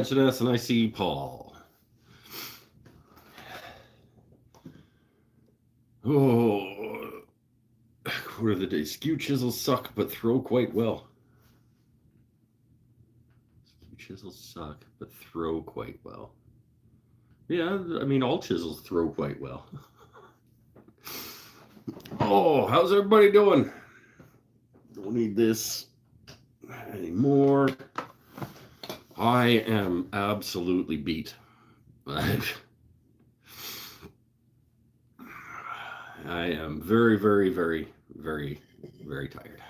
And I see Paul. Oh, what are the days? Skew chisels suck, but throw quite well. Skew chisels suck, but throw quite well. Yeah, I mean, all chisels throw quite well. Oh, how's everybody doing? Don't need this anymore. I am absolutely beat. I am very, very, very, very, very tired.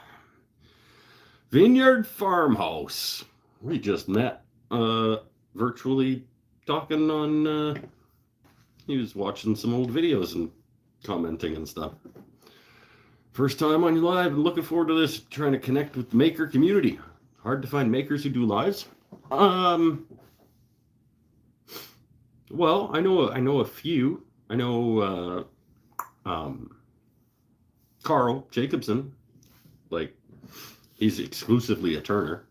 Vineyard Farmhouse. We just met virtually talking on. He was watching some old videos and commenting and stuff. First time on your live and looking forward to this. Trying to connect with the maker community. Hard to find makers who do lives. Well, I know a few. I know Carl Jacobson. Like, he's exclusively a turner,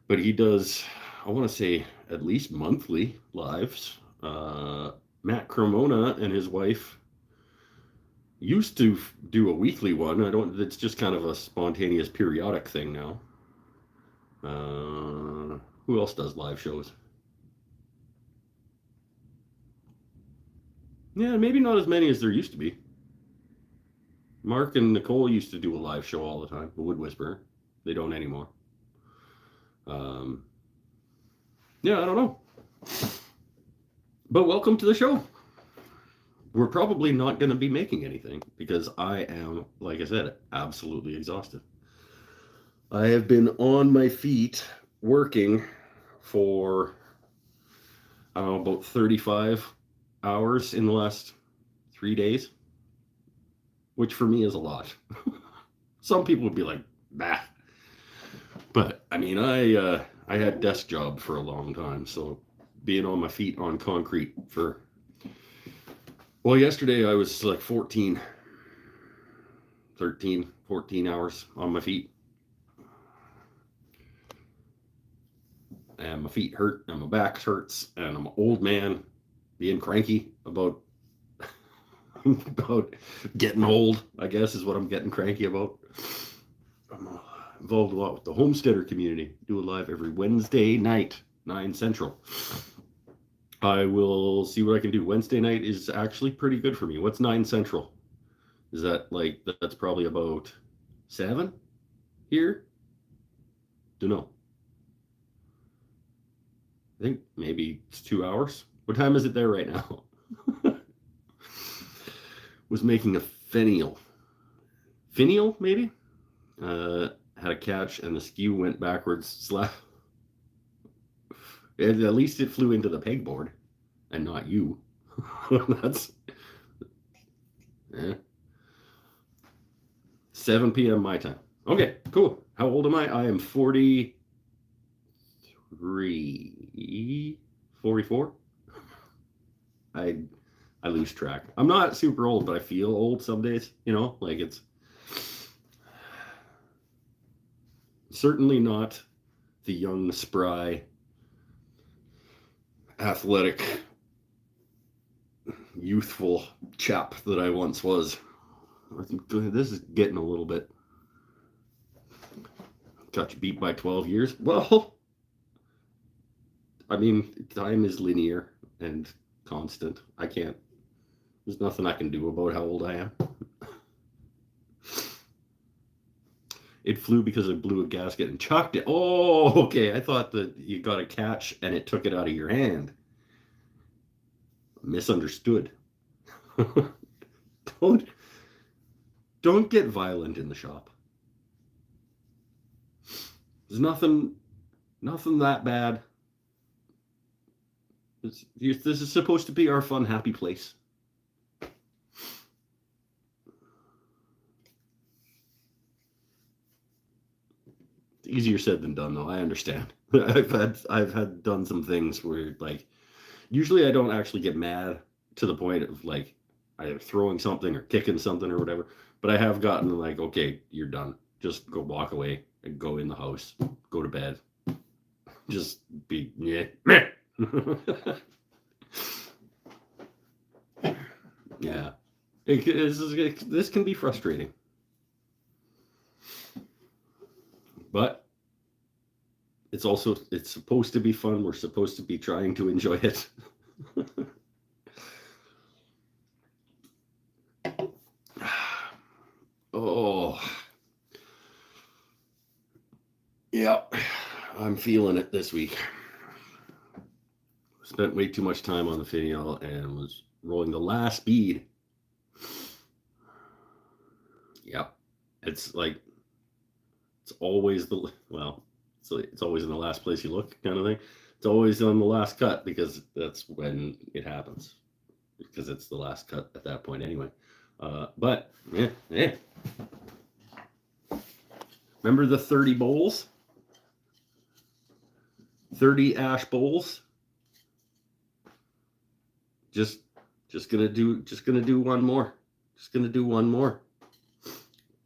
but he does, I want to say, at least monthly lives. Matt Cremona and his wife used to do a weekly one. It's just kind of a spontaneous periodic thing now. Who else does live shows? Yeah, maybe not as many as there used to be. Mark and Nicole used to do a live show all the time, the Wood Whisperer. They don't anymore. Yeah, I don't know. But welcome to the show. We're probably not going to be making anything because I am, like I said, absolutely exhausted. I have been on my feet working for, I don't know, about 35 hours in the last 3 days, which for me is a lot. Some people would be like, bah. But I mean, I had desk job for a long time, so being on my feet on concrete for, well, yesterday I was like 13, 14 hours on my feet. And my feet hurt, and my back hurts, and I'm an old man being cranky about about getting old, I guess, is what I'm getting cranky about. I'm involved a lot with the homesteader community. Do a live every Wednesday night, 9 Central. I will see what I can do. Wednesday night is actually pretty good for me. What's 9 Central? Is that like, that's probably about 7 here? Don't know. I think maybe it's 2 hours. What time is it there right now? Was making a finial, maybe? Had a catch and the skew went backwards. Slap. At least it flew into the pegboard and not you. That's, yeah. 7 p.m. my time. Okay, cool. How old am I? I am 43, 44. I lose track. I'm not super old, but I feel old some days, like it's certainly not the young, spry, athletic, youthful chap that I once was. I think this is getting a little bit. Got you beat by 12 years. Well, I mean, time is linear and constant. There's nothing I can do about how old I am. It flew because I blew a gasket and chucked it. Oh, okay. I thought that you got a catch and it took it out of your hand. Misunderstood. Don't get violent in the shop. There's nothing that bad. This is supposed to be our fun, happy place. It's easier said than done, though. I understand. I've had done some things where, like, usually I don't actually get mad to the point of like either throwing something or kicking something or whatever. But I have gotten like, okay, you're done. Just go walk away and go in the house, go to bed. just be meh. Yeah, this can be frustrating, but it's supposed to be fun. We're supposed to be trying to enjoy it. Oh, yeah, I'm feeling it this week. Spent way too much time on the finial and was rolling the last bead. Yep, it's like it's always it's always in the last place you look, kind of thing. It's always on the last cut because that's when it happens, because it's the last cut at that point anyway. But yeah. Remember the 30 bowls? 30 ash bowls? Just gonna do one more. Just gonna do one more.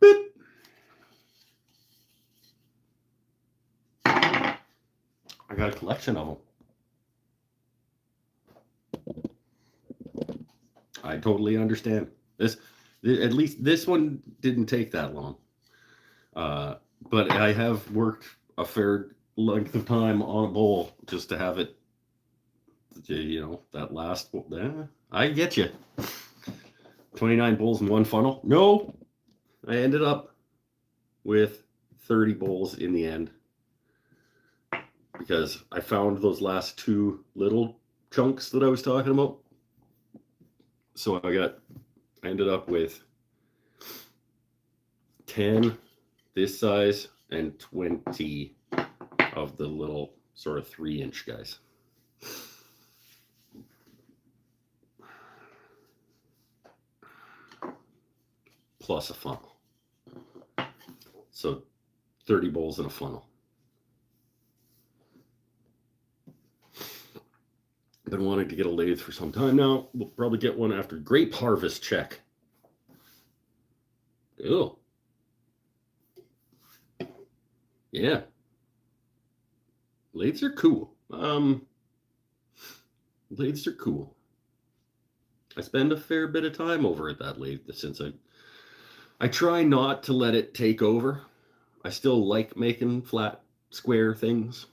Boop. I got a collection of them. I totally understand. At least this one didn't take that long. But I have worked a fair length of time on a bowl just to have it, that last bowl. I get you. 29 bowls in one funnel. No, I ended up with 30 bowls in the end because I found those last two little chunks that I was talking about. So I ended up with 10 this size and 20 of the little sort of 3-inch guys. Plus a funnel. So 30 bowls in a funnel. Been wanting to get a lathe for some time now. We'll probably get one after grape harvest check. Ew. Yeah. Lathes are cool. Lathes are cool. I spend a fair bit of time over at that lathe since I try not to let it take over. I still like making flat, square things.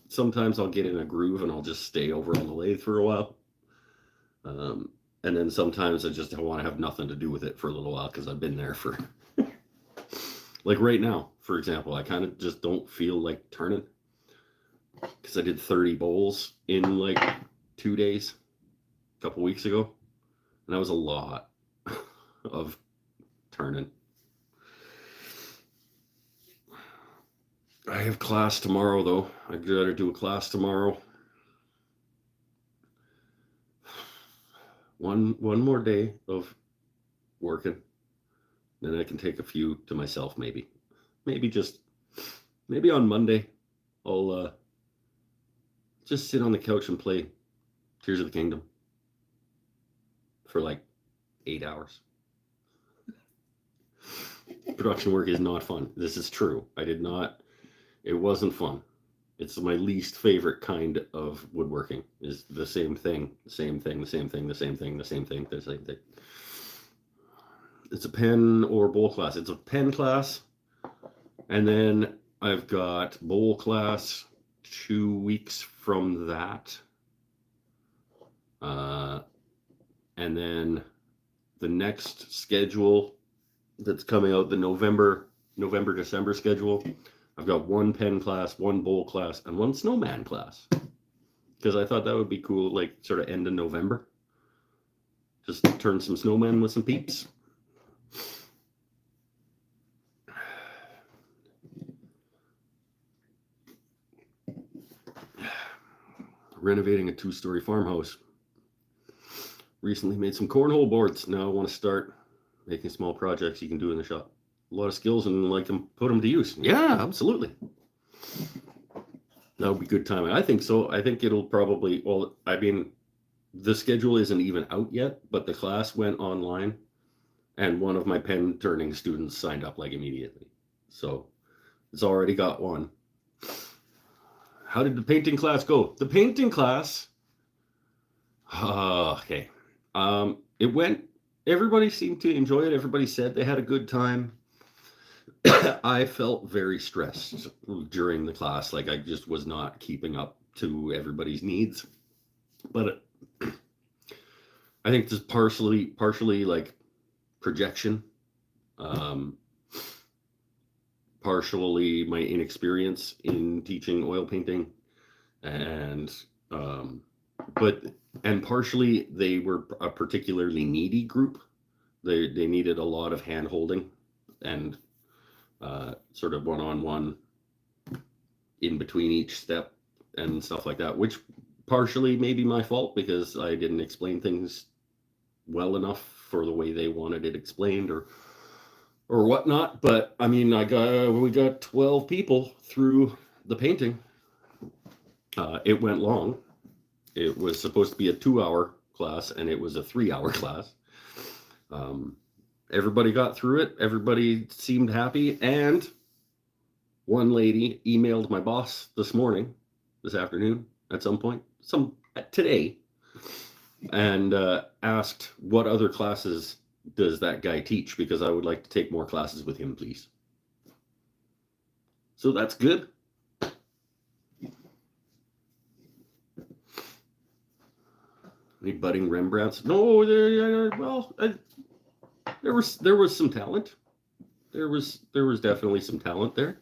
Sometimes I'll get in a groove and I'll just stay over on the lathe for a while. And then sometimes I just want to have nothing to do with it for a little while because I've been there for... Like right now, for example, I kind of just don't feel like turning because I did 30 bowls in like 2 days, a couple weeks ago. And that was a lot of turning. I have class tomorrow, though. I'd rather do a class tomorrow. One more day of working. Then I can take a few to myself, maybe. Maybe on Monday, I'll just sit on the couch and play Tears of the Kingdom for like 8 hours. Production work is not fun. This is true. It wasn't fun. It's my least favorite kind of woodworking, is the same thing. It's a pen or bowl class. It's a pen class. And then I've got bowl class 2 weeks from that. And then the next schedule that's coming out, the November-December schedule, I've got 1 pen class, 1 bowl class, and 1 snowman class. Because I thought that would be cool, like sort of end of November. Just turn some snowmen with some peeps. Renovating a 2-story farmhouse. Recently made some cornhole boards. Now I want to start making small projects you can do in the shop. A lot of skills and like them, put them to use. Yeah, absolutely. That would be good timing. I think so. I think it'll probably, the schedule isn't even out yet, but the class went online and one of my pen turning students signed up like immediately. So it's already got one. How did the painting class go? The painting class, okay. It went, everybody seemed to enjoy it. Everybody said they had a good time. I felt very stressed during the class. Like I just was not keeping up to everybody's needs. But I think this partially like projection, partially my inexperience in teaching oil painting, and partially they were a particularly needy group. They needed a lot of hand holding and sort of one-on-one in between each step and stuff like that, which partially may be my fault because I didn't explain things well enough for the way they wanted it explained or whatnot. But I mean, we got 12 people through the painting. It went long. It was supposed to be a 2-hour class, and it was a 3-hour class. Everybody got through it. Everybody seemed happy. And one lady emailed my boss this afternoon at some point, today, and asked what other classes does that guy teach, because I would like to take more classes with him, please. So that's good. Any budding Rembrandts? No, there was some talent. There was definitely some talent there.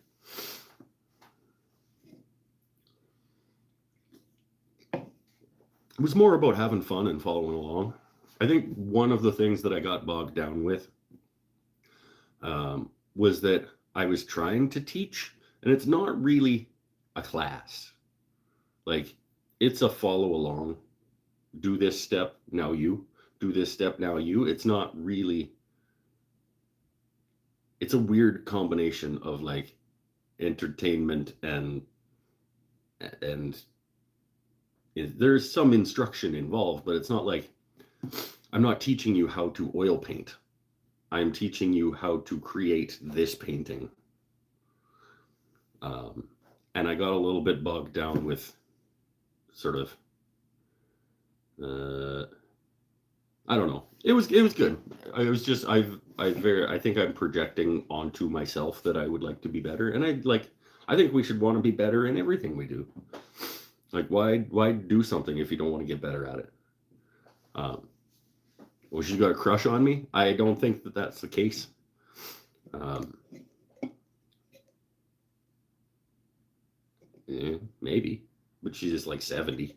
It was more about having fun and following along. I think one of the things that I got bogged down with was that I was trying to teach, and it's not really a class. Like, it's a follow along. Do this step, now you. Do this step, now you. It's not really... It's a weird combination of, like, entertainment and there's some instruction involved, but it's not like... I'm not teaching you how to oil paint. I'm teaching you how to create this painting. And I got a little bit bogged down with sort of... I don't know. It was good. I think I'm projecting onto myself that I would like to be better, and I think we should want to be better in everything we do. Like, why do something if you don't want to get better at it? Well, she's got a crush on me. I don't think that that's the case. Yeah, maybe, but she's just like 70.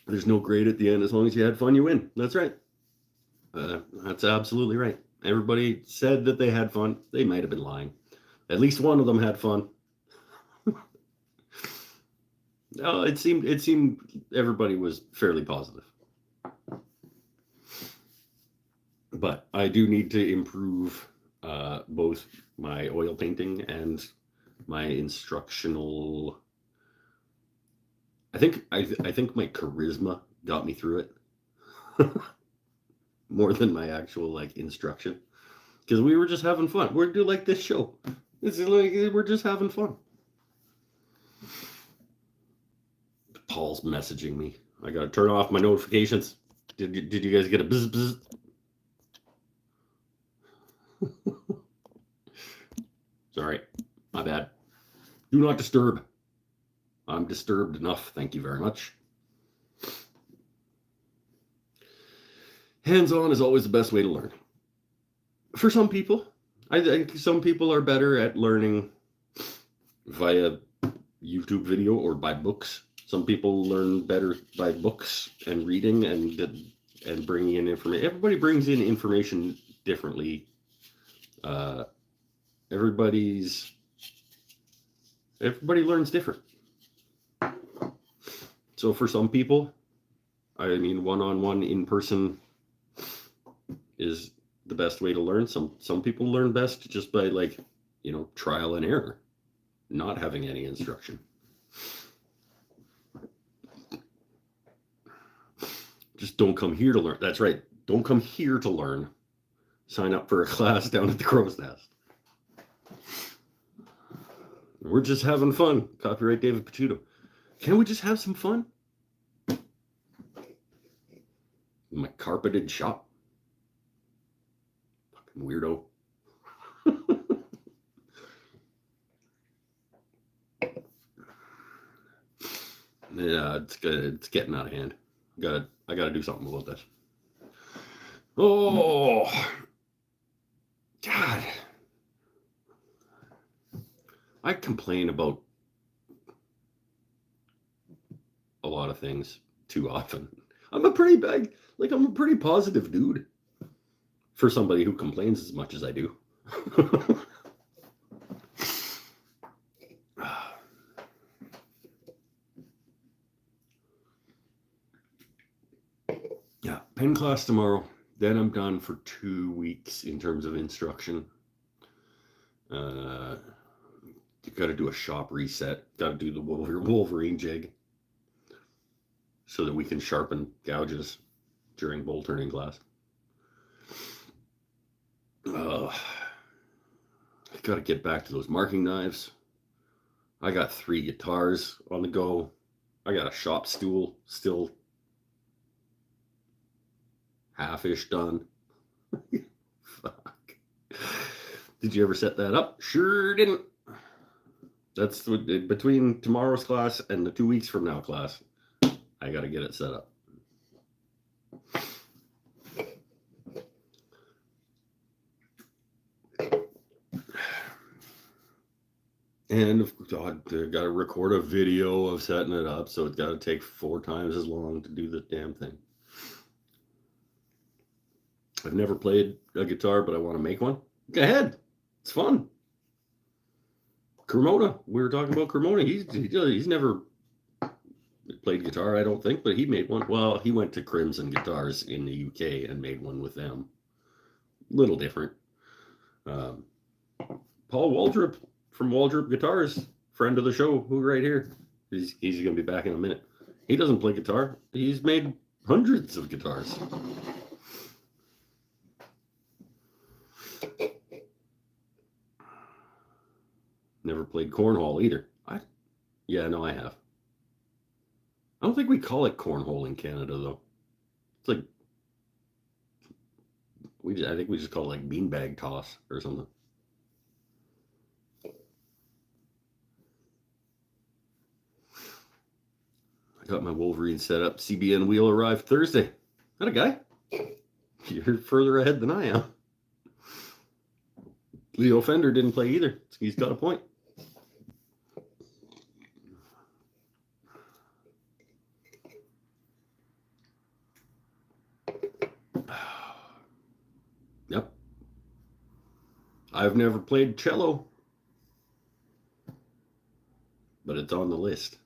There's no grade at the end. As long as you had fun, you win. That's right. That's absolutely right. Everybody said that they had fun. They might have been lying. At least one of them had fun. No, it seemed everybody was fairly positive. But I do need to improve both my oil painting and my instructional... I think my charisma got me through it more than my actual like instruction, because we were just having fun. We're doing like this show. It's like we're just having fun. Paul's messaging me. I gotta turn off my notifications. Did you guys get a buzz buzz? Sorry, my bad. Do not disturb. I'm disturbed enough, thank you very much. Hands-on is always the best way to learn. For some people, I think some people are better at learning via YouTube video or by books. Some people learn better by books and reading and bringing in information. Everybody brings in information differently. Everybody learns different. So for some people, I mean, one-on-one in-person is the best way to learn. Some people learn best just by, like, trial and error, not having any instruction. Just don't come here to learn. That's right. Don't come here to learn. Sign up for a class down at the Crow's Nest. We're just having fun. Copyright David Picciuto. Can't we just have some fun? My carpeted shop. Fucking weirdo. Yeah, it's good. It's getting out of hand. I gotta do something about this. Oh, God. I complain about a lot of things too often. I'm a pretty positive dude for somebody who complains as much as I do. Yeah, pen class tomorrow. Then I'm done for 2 weeks in terms of instruction. You got to do a shop reset. Got to do the Wolverine jig so that we can sharpen gouges during bowl turning class. I got to get back to those marking knives. I got 3 guitars on the go. I got a shop stool still half-ish done. Fuck. Did you ever set that up? Sure didn't. That's between tomorrow's class and the 2 weeks from now class. I got to get it set up. And God, I got to record a video of setting it up, so it's got to take 4 times as long to do the damn thing. I've never played a guitar, but I want to make one. Go ahead. It's fun. Cremona. We were talking about Cremona. He's never played guitar, I don't think, but he made one. Well, he went to Crimson Guitars in the UK and made one with them. Little different. Paul Waldrop from Waldrop Guitars, friend of the show, who right here. He's going to be back in a minute. He doesn't play guitar. He's made hundreds of guitars. Never played cornhole either. Yeah, no, I have. I don't think we call it cornhole in Canada, though. It's like, I think we just call it like beanbag toss or something. I got my Wolverine set up. CBN wheel arrived Thursday. That a guy? You're further ahead than I am. Leo Fender didn't play either. He's got a point. Yep. I've never played cello, but it's on the list.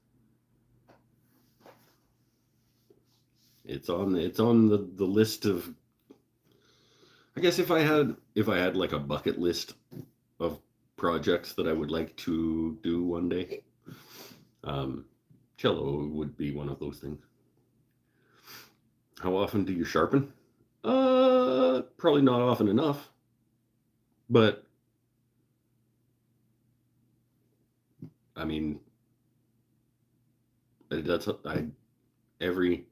It's on the list of. I guess if I had like a bucket list of projects that I would like to do one day, cello would be one of those things. How often do you sharpen? Probably not often enough, but I mean, every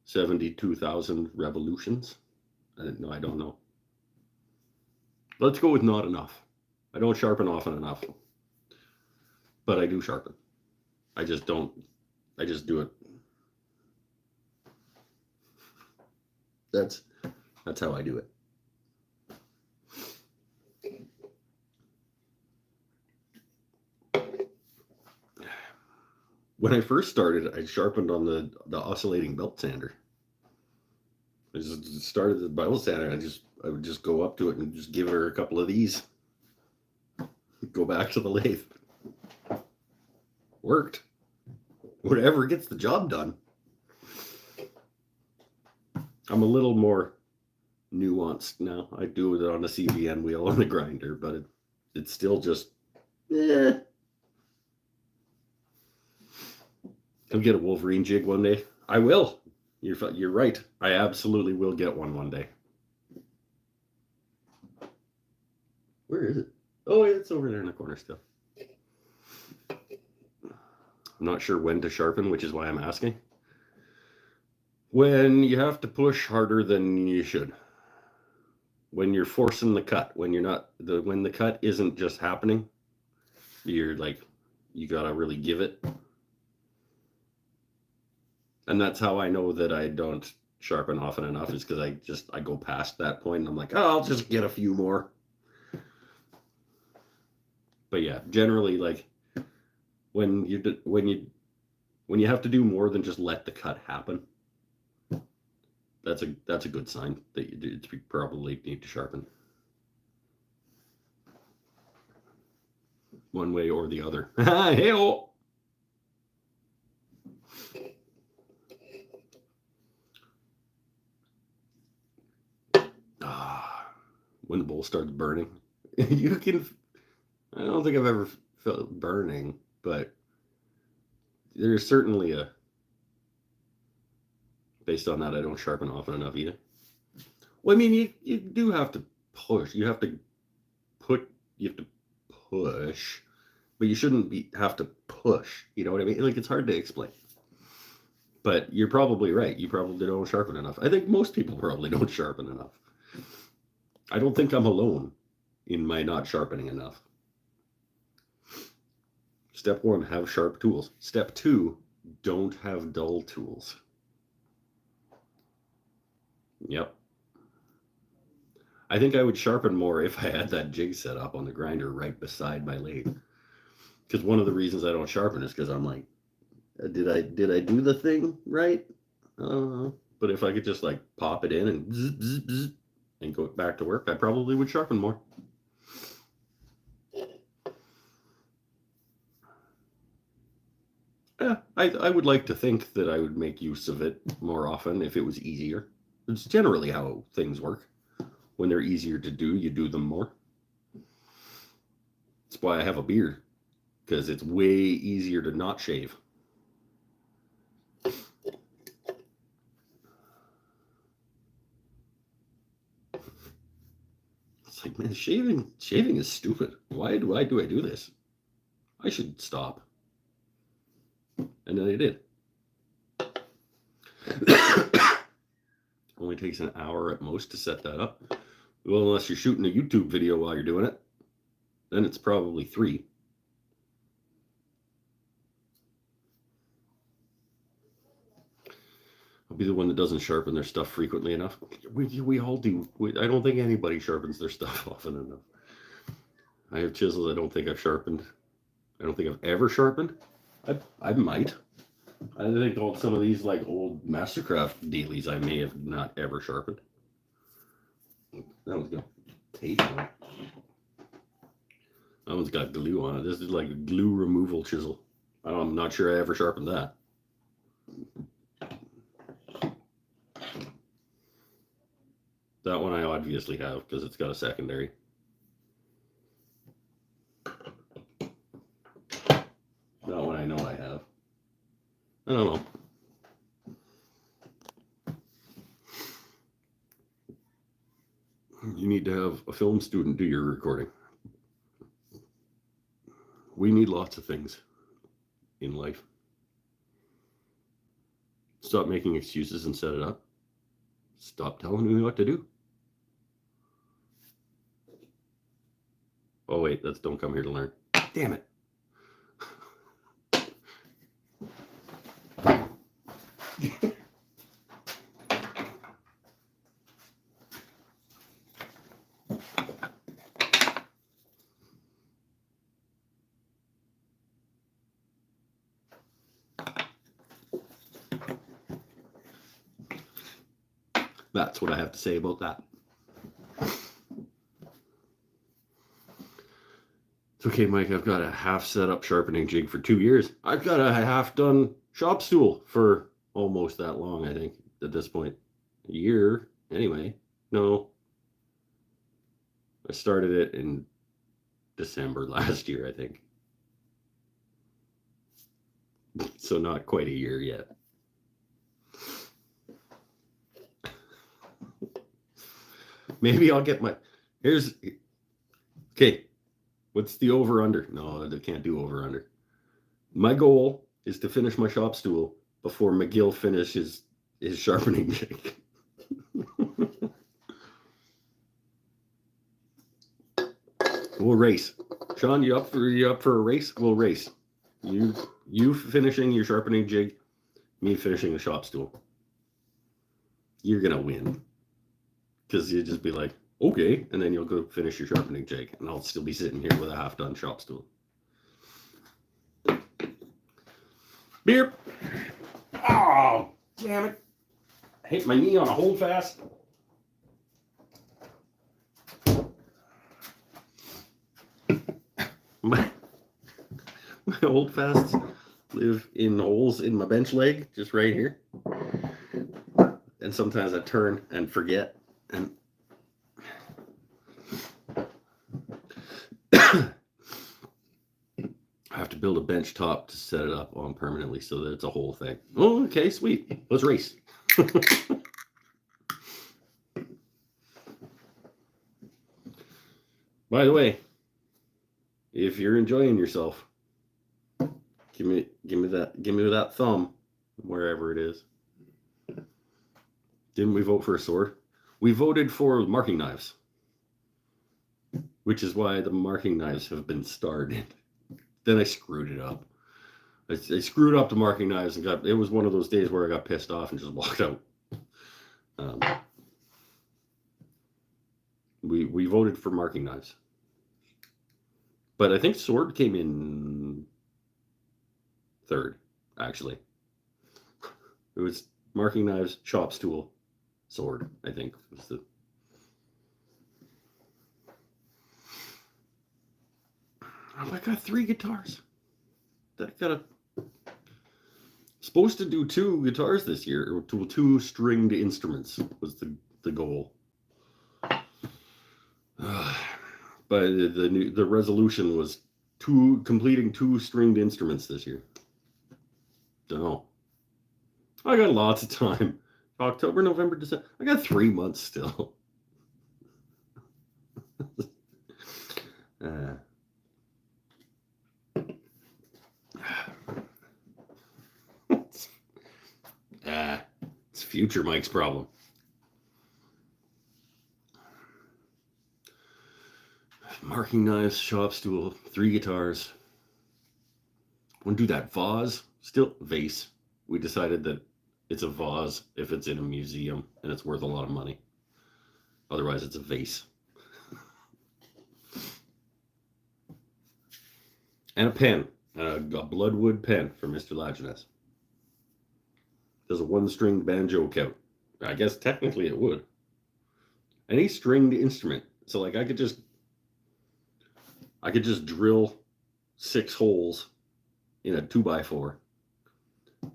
72,000 revolutions. No, I don't know. Let's go with not enough. I don't sharpen often enough, but I do sharpen. I just do it. That's how I do it. When I first started, I sharpened on the oscillating belt sander. I just started the belt sander. I would just go up to it and just give her a couple of these. Go back to the lathe. Worked. Whatever gets the job done. I'm a little more nuanced now. I do it on a CBN wheel on the grinder, but it's still just, I'll get a Wolverine jig one day. I will. You're right. I absolutely will get one day. Where is it? Oh, it's over there in the corner still. I'm not sure when to sharpen, which is why I'm asking. When you have to push harder than you should. When you're forcing the cut, when the cut isn't just happening, you're like, you gotta really give it. And that's how I know that I don't sharpen often enough, is because I go past that point and I'm like, oh, I'll just get a few more. But yeah, generally, like when you have to do more than just let the cut happen, that's a good sign that you probably need to sharpen one way or the other. Hey-oh! When the bowl starts burning, you can. I don't think I've ever felt burning, but there's certainly based on that, I don't sharpen often enough either. Well, I mean, you do have to push. You have to push, but you shouldn't have to push. You know what I mean? Like, it's hard to explain. But you're probably right. You probably don't sharpen enough. I think most people probably don't sharpen enough. I don't think I'm alone in my not sharpening enough. Step 1, have sharp tools. Step 2, don't have dull tools. Yep. I think I would sharpen more if I had that jig set up on the grinder right beside my lathe. Because one of the reasons I don't sharpen is because I'm like, did I do the thing right? But if I could just like pop it in and bzz, bzz, bzz, and go back to work, I probably would sharpen more. Yeah, I would like to think that I would make use of it more often if it was easier. It's generally how things work. When they're easier to do, you do them more. That's why I have a beard, because it's way easier to not shave. It's like, man, shaving is stupid. Why do I do this? I should stop. And then I did. Only takes an hour at most to set that up. Well, unless you're shooting a YouTube video while you're doing it, then it's probably 3. I'll be the one that doesn't sharpen their stuff frequently enough. We all do. I don't think anybody sharpens their stuff often enough. I have chisels I don't think I've sharpened. I don't think I've ever sharpened. I might. I think some of these like old Mastercraft dealies I may have not ever sharpened. That one's got tape on it. That one's got glue on it. This is like a glue removal chisel. I'm not sure I ever sharpened that. That one I obviously have because it's got a secondary. That one I know I have. I don't know. You need to have a film student do your recording. We need lots of things in life. Stop making excuses and set it up. Stop telling me what to do. Oh wait, that's don't come here to learn. Damn it. That's what I have to say about that. It's okay, Mike. I've got a half set up sharpening jig for 2 years. I've got a half done shop stool for almost that long, I think, at this point. A year, anyway. No. I started it in December last year, I think. So not quite a year yet. Maybe I'll get my. Here's. Okay. What's the over under? No, I can't do over under. My goal is to finish my shop stool before McGill finishes his sharpening jig. We'll race. Sean, you up for a race? We'll race. You finishing your sharpening jig, me finishing the shop stool. You're gonna win. Because you just be like, okay, and then you'll go finish your sharpening jig, and I'll still be sitting here with a half-done shop stool. Beer. Oh, damn it. I hit my knee on a hold fast. My hold fasts live in holes in my bench leg, just right here. And sometimes I turn and forget. And I have to build a bench top to set it up on permanently so that it's a whole thing. Oh, okay, sweet. Let's race. By the way, if you're enjoying yourself, give me that thumb wherever it is. Didn't we vote for a sword? We voted for marking knives, which is why the marking knives have been starred in. Then I screwed it up. I screwed up the marking knives and it was one of those days where I got pissed off and just walked out. We voted for marking knives. But I think sword came in third, actually. It was marking knives, shop stool, sword, I think was the. Oh, I got 3 guitars. Supposed to do 2 guitars this year, or 2 stringed instruments was the goal. But the resolution was completing 2 stringed instruments this year. Don't know. I got lots of time. October, November, December. I got 3 months still. It's future Mike's problem. Marking knives, shop stool, 3 guitars. Want to do that vase? Still vase. We decided that it's a vase if it's in a museum and it's worth a lot of money. Otherwise, it's a vase. And a pen, a Bloodwood pen for Mr. Lajeunesse. Does a 1-stringed banjo count? I guess technically it would. Any stringed instrument. So like I could just drill 6 holes in a 2x4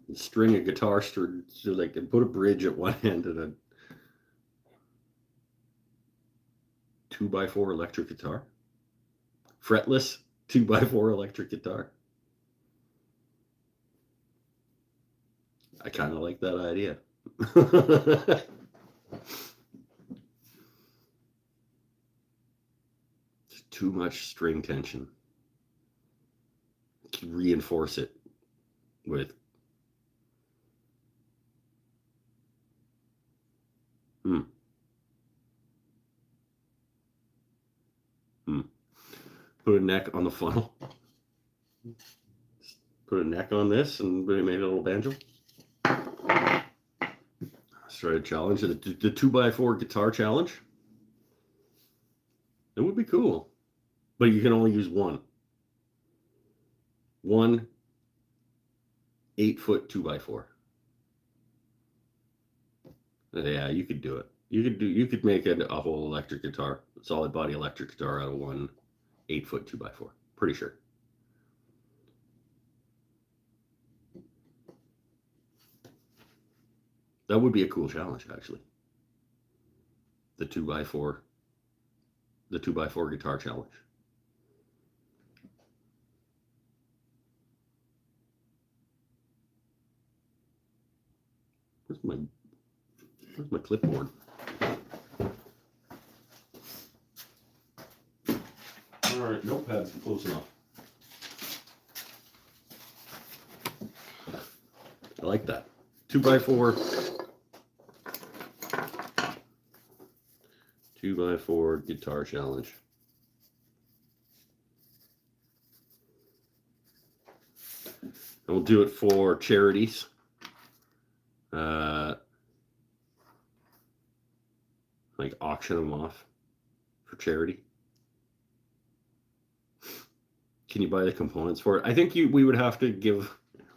and string a guitar string, so like and put a bridge at one end and a 2x4 electric guitar. Fretless 2x4 electric guitar. I kind of like that idea. Too much string tension. Reinforce it with Put a neck on the funnel. Put a neck on this and make a little banjo. Let's try a challenge. The 2x4 guitar challenge. It would be cool. But you can only use one. One 8-foot 2x4. Yeah, you could do it. You could make a whole electric guitar, solid body electric guitar out of one 8-foot 2x4. Pretty sure. That would be a cool challenge, actually. The 2x4 guitar challenge. Where's my clipboard? Darn it, notepad's close enough. I like that. 2x4. 2x4 guitar challenge. And we'll do it for charities. Like auction them off for charity. Can you buy the components for it? I think we would have to give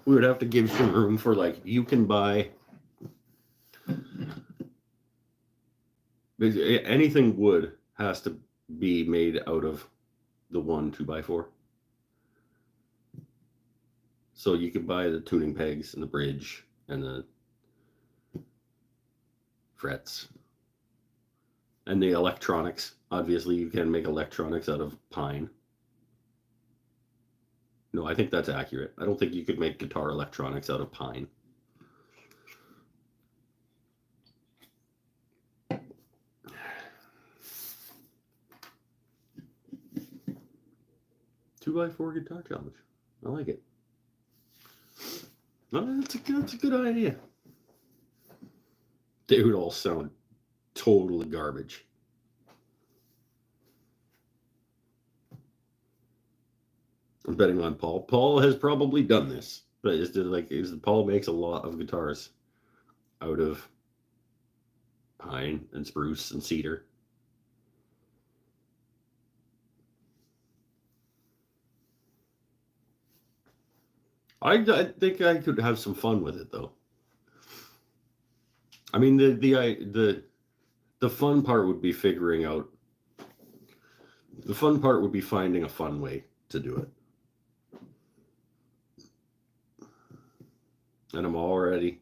some room for, like, you can buy anything wood has to be made out of the 2x4. So you can buy the tuning pegs and the bridge and the frets and the electronics. Obviously, you can make electronics out of pine. No, I think that's accurate. I don't think you could make guitar electronics out of pine. Two by four guitar challenge. I like it. No, that's a good idea. They would all sound totally garbage. I'm betting on Paul. Paul has probably done this, but Paul makes a lot of guitars out of pine and spruce and cedar. I think I could have some fun with it, though. I mean, the fun part would be figuring out. The fun part would be finding a fun way to do it. And I'm already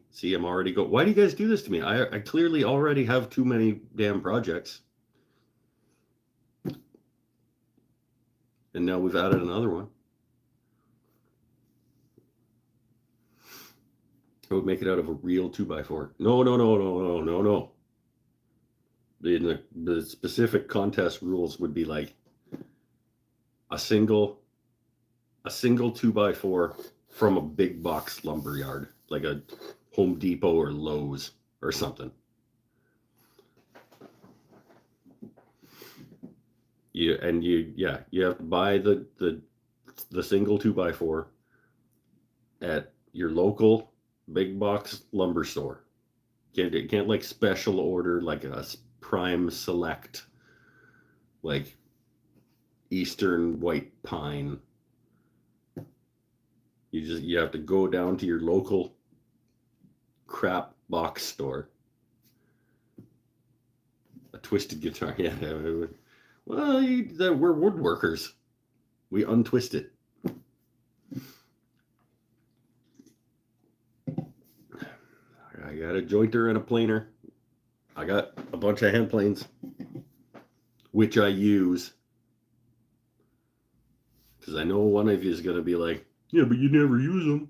go. Why do you guys do this to me? I clearly already have too many damn projects. And now we've added another one. I would make it out of a real 2x4. No. The specific contest rules would be like a single 2x4 from a big box lumber yard, like a Home Depot or Lowe's or something. You have to buy the single 2x4 at your local big box lumber store. You can't like special order like a prime select, like Eastern white pine. You have to go down to your local crap box store. A twisted guitar, yeah. Well, we're woodworkers. We untwist it. I got a jointer and a planer. I got a bunch of hand planes, which I use. Because I know one of you is going to be like, yeah, but you never use them.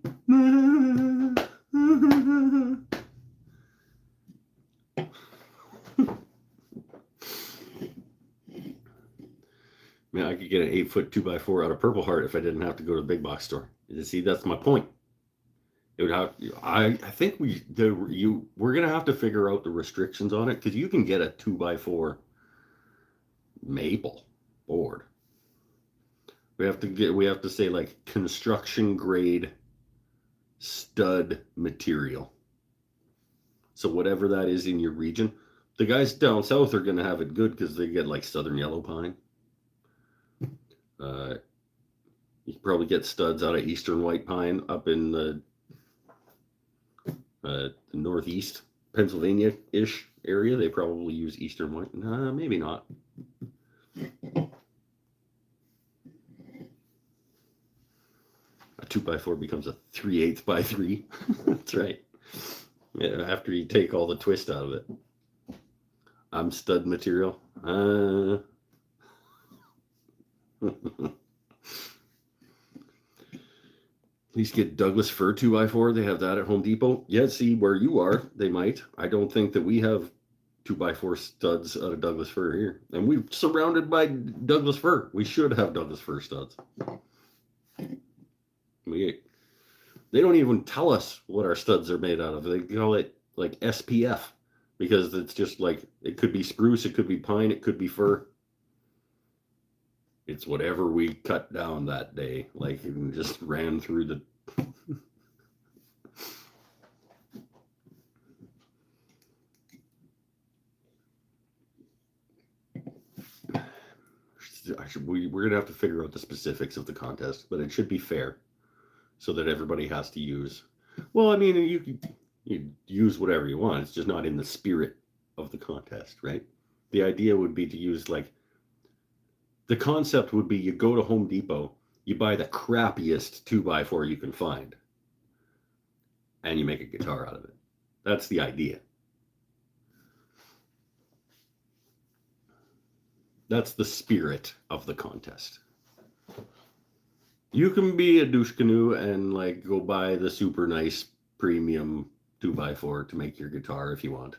Man, I could get an 8-foot 2x4 out of Purple Heart if I didn't have to go to the big box store. You see, that's my point. It would have. I think we're gonna have to figure out the restrictions on it, because you can get a 2x4 maple board. We have to say like construction grade stud material. So whatever that is in your region, the guys down south are gonna have it good because they get like southern yellow pine. You can probably get studs out of eastern white pine up in the northeast Pennsylvania-ish area. They probably use eastern white. Maybe not. A 2x4 becomes a 3/8 by 3. That's right. Yeah, after you take all the twist out of it. I'm stud material. Please get Douglas fir 2x4. They have that at Home Depot. Yeah, see where you are, they might. I don't think that we have 2x4 studs out of Douglas fir here, and we're surrounded by Douglas fir. We should have Douglas fir studs. They don't even tell us what our studs are made out of. They call it like SPF because it's just like it could be spruce, it could be pine, it could be fir. It's whatever we cut down that day. Like it just ran through the. We're gonna have to figure out the specifics of the contest, but it should be fair, so that everybody has to use. Well, I mean, you use whatever you want. It's just not in the spirit of the contest, right? The idea would be to use like. The concept would be you go to Home Depot, you buy the crappiest 2x4 you can find, and you make a guitar out of it. That's the idea. That's the spirit of the contest. You can be a douche canoe and like go buy the super nice premium 2x4 to make your guitar if you want.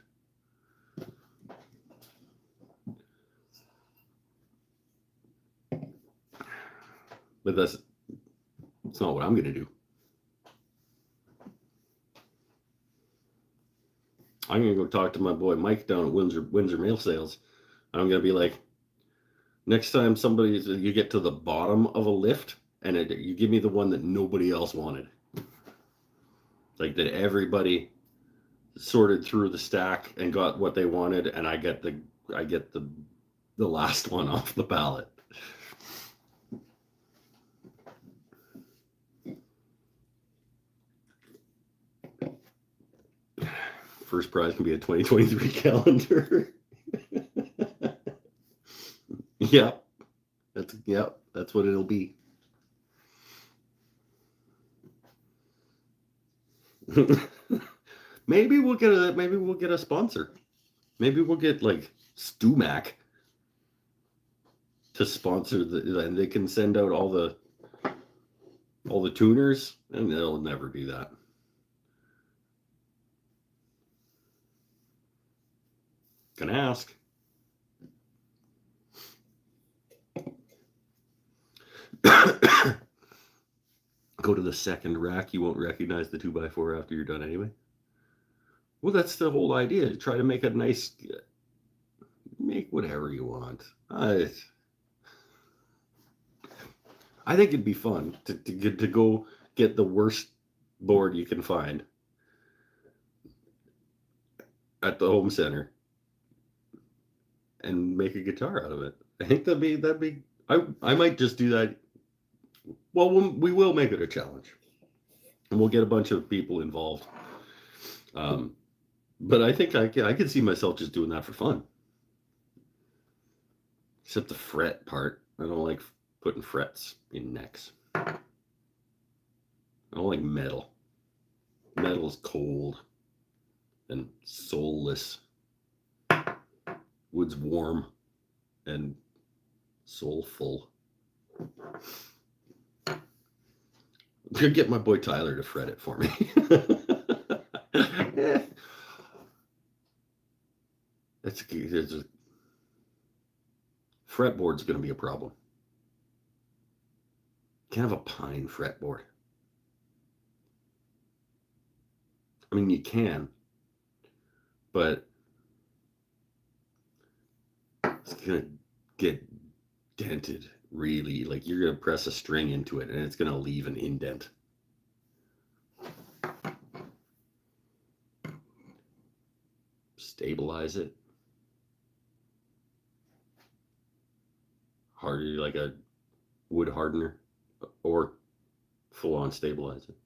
But that's not what I'm going to do. I'm going to go talk to my boy Mike down at Windsor Mail Sales. I'm going to be like, next time you get to the bottom of a lift and you give me the one that nobody else wanted. Like that everybody sorted through the stack and got what they wanted, and I get the last one off the ballot. First prize can be a 2023 calendar. Yep. That's what it'll be. Maybe we'll get a sponsor. Maybe we'll get like StuMac to sponsor and they can send out all the tuners, and they'll never do that. Can ask. Go to the second rack. You won't recognize the 2x4 after you're done anyway. Well, that's the whole idea. Try to make a nice. Make whatever you want. I think it'd be fun to go get the worst board you can find at the home center and make a guitar out of it. I think that'd be. I might just do that. Well, we will make it a challenge, and we'll get a bunch of people involved. But I think I can see myself just doing that for fun. Except the fret part. I don't like putting frets in necks. I don't like metal. Metal's cold and soulless. Wood's warm and soulful. I'm gonna get my boy Tyler to fret it for me. It's a fretboard's gonna be a problem. Can't have a pine fretboard. I mean, you can, but it's gonna get dented really. Like you're gonna press a string into it and it's gonna leave an indent. Stabilize it. Harder like a wood hardener or full on stabilize it.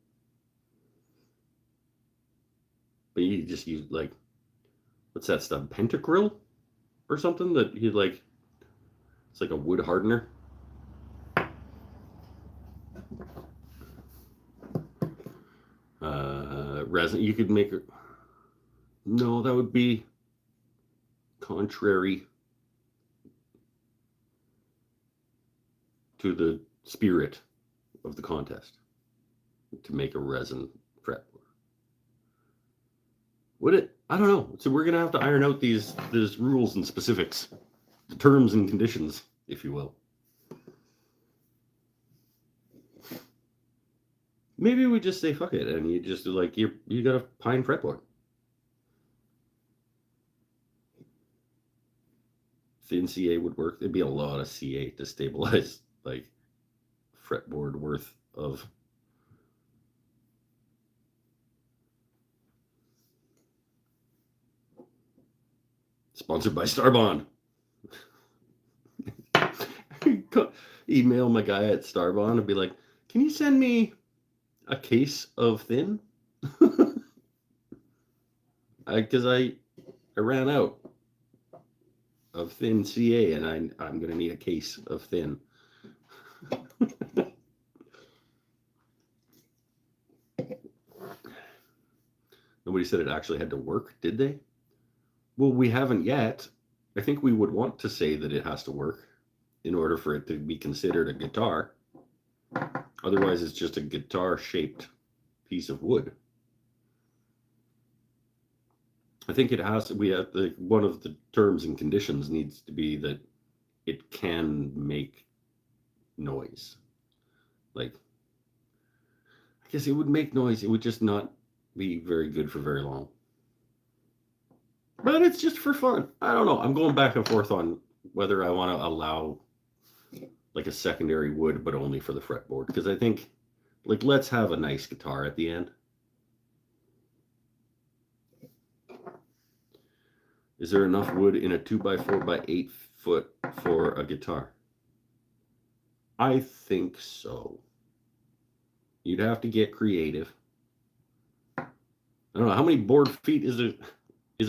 But you just use like, what's that stuff? Pentacryl or something that you like. It's like a wood hardener. Resin. You could make it. No, that would be contrary to the spirit of the contest to make a resin fretboard. Would it? I don't know. So we're gonna have to iron out these rules and specifics, the terms and conditions, if you will. Maybe we just say fuck it, and you just like you got a pine fretboard. Thin CA would work. There'd be a lot of CA to stabilize like fretboard worth of. Sponsored by Starbond. Email my guy at Starbond and be like, can you send me a case of thin? Because I ran out of thin CA and I'm going to need a case of thin. Nobody said it actually had to work, did they? Well, we haven't yet. I think we would want to say that it has to work in order for it to be considered a guitar. Otherwise, it's just a guitar-shaped piece of wood. I think it has. We have one of the terms and conditions needs to be that it can make noise. Like, I guess it would make noise. It would just not be very good for very long. But it's just for fun. I don't know. I'm going back and forth on whether I want to allow like a secondary wood, but only for the fretboard. Because I think, like, let's have a nice guitar at the end. Is there enough wood in a 2x4 by 8 foot for a guitar? I think so. You'd have to get creative. I don't know. How many board feet is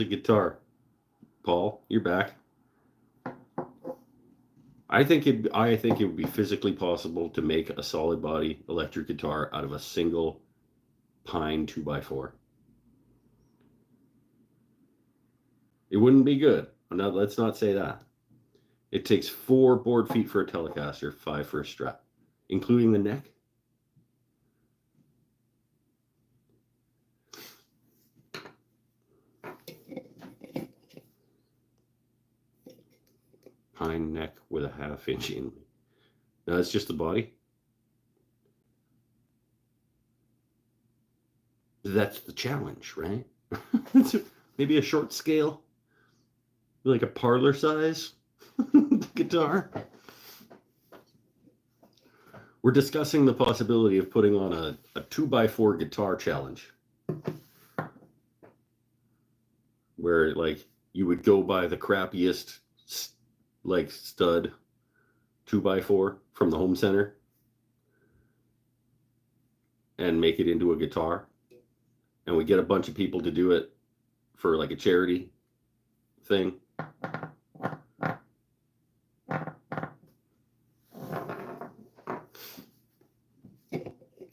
a guitar? Paul, you're back. I think it would be physically possible to make a solid body electric guitar out of a single pine 2x4. It wouldn't be good. Let's not say that. It takes 4 board feet for a Telecaster, 5 for a Strat, including the neck. Pine neck with a 1/2 inch in. No, it's just the body. That's the challenge, right? Maybe a short scale, like a parlor size guitar. We're discussing the possibility of putting on a 2x4 guitar challenge, where like you would go buy the crappiest like stud 2x4 from the home center and make it into a guitar, and we get a bunch of people to do it for like a charity thing.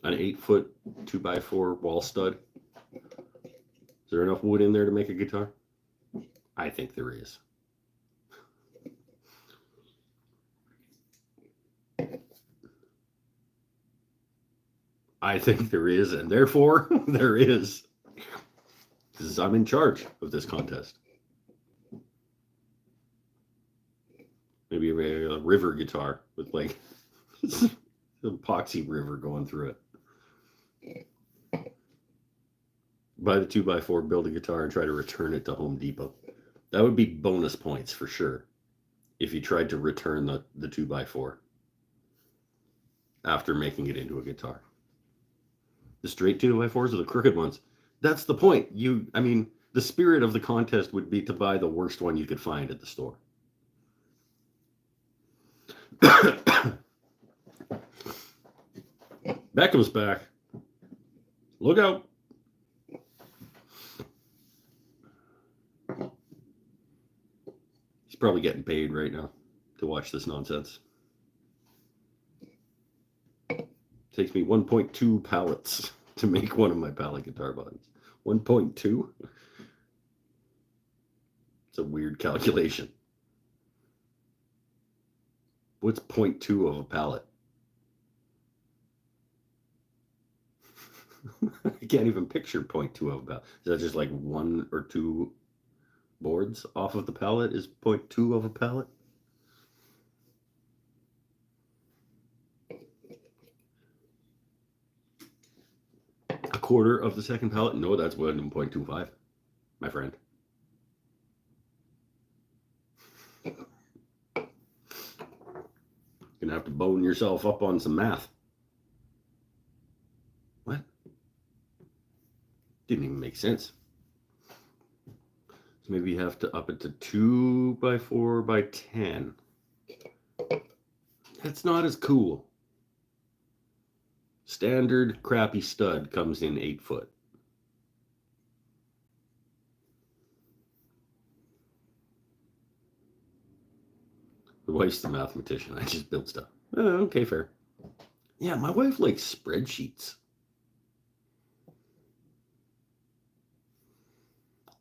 An 8-foot 2x4 wall stud. Is there enough wood in there to make a guitar? I think there is. I think there is, and therefore there is. Because I'm in charge of this contest. Maybe a river guitar with like an epoxy river going through it. Buy the 2x4, build a guitar, and try to return it to Home Depot. That would be bonus points for sure if you tried to return the 2x4 after making it into a guitar. The straight 2x4s or the crooked ones? That's the point. I mean, the spirit of the contest would be to buy the worst one you could find at the store. Beckham's back. Look out. He's probably getting paid right now to watch this nonsense. Takes me 1.2 pallets to make one of my pallet guitar bodies. 1.2? It's a weird calculation. What's 0.2 of a pallet? I can't even picture 0.2 of a pallet. Is that just like 1 or 2 boards off of the pallet is 0.2 of a pallet? A quarter of the second pallet? No, that's 1.25, my friend. You're gonna have to bone yourself up on some math. What? Didn't even make sense. So maybe you have to up it to 2 by 4 by 10. That's not as cool. Standard crappy stud comes in 8 foot. The wife's the mathematician. I just build stuff. Okay, fair. Yeah, my wife likes spreadsheets.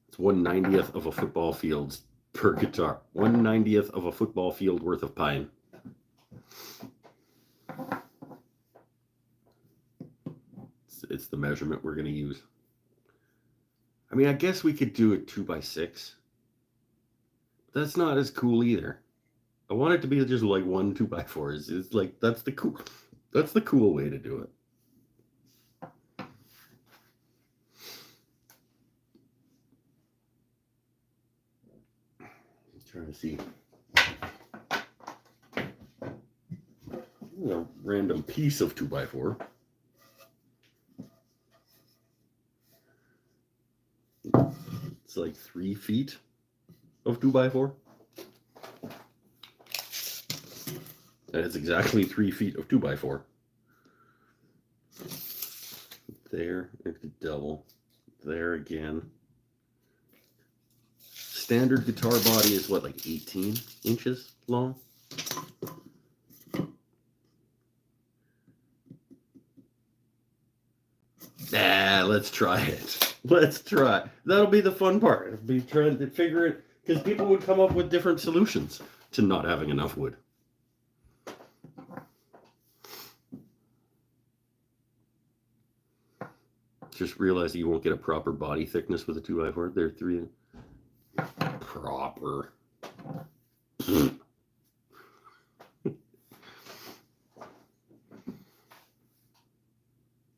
It's 1/90th of a football field per guitar. 1/90th of a football field worth of pine. It's the measurement we're going to use. I mean, I guess we could do it 2 by 6. That's not as cool either. I want it to be just like 1 2 by 4s. It's like that's the cool way to do it. I'm trying to see. A random piece of 2 by 4. It's like 3 feet of 2 by 4. That is exactly 3 feet of 2 by 4. There, it's the double. There again. Standard guitar body is what, like 18 inches long? Let's try it. Let's try. That'll be the fun part. It'll be trying to figure it, because people would come up with different solutions to not having enough wood. Just realize that you won't get a proper body thickness with a 2 by 4. They're 3 proper.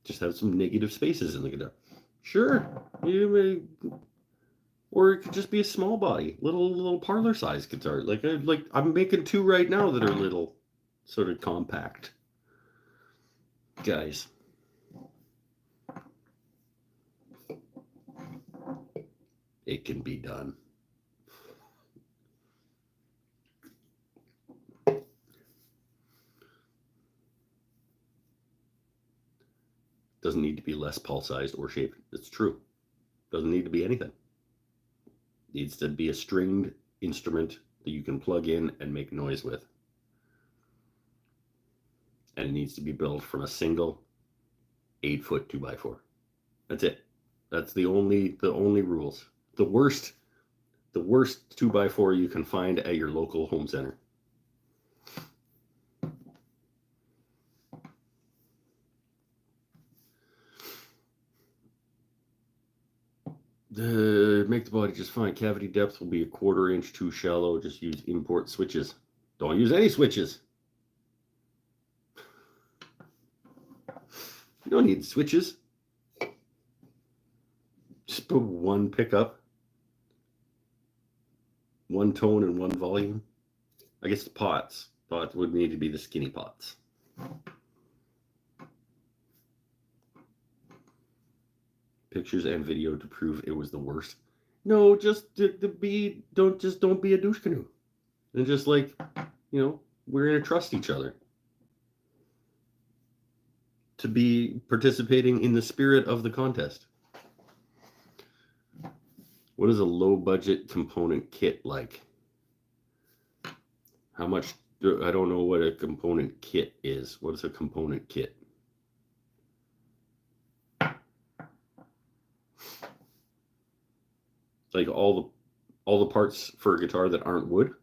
Just have some negative spaces in the guitar. Sure, you may, or it could just be a small body, little parlor size guitar. Like I'm making 2 right now that are little, sort of compact. Guys, it can be done. Doesn't need to be less pulsized or shaped. It's true. Doesn't need to be anything. Needs to be a stringed instrument that you can plug in and make noise with. And it needs to be built from a single 8 foot 2 by 4. That's it. That's the only rules. The worst 2 by 4 you can find at your local home center. Make the body just fine. Cavity depth will be 1/4 inch too shallow. Just use import switches. Don't use any switches. You don't need switches. Just put 1 pickup, 1 tone, and 1 volume. I guess the pots would need to be the skinny pots. Pictures and video to prove it was the worst. No, just don't be a douche canoe. And just like, we're gonna trust each other to be participating in the spirit of the contest. What is a low budget component kit like? How much? I don't know what a component kit is. What is a component kit? Like all the parts for a guitar that aren't wood.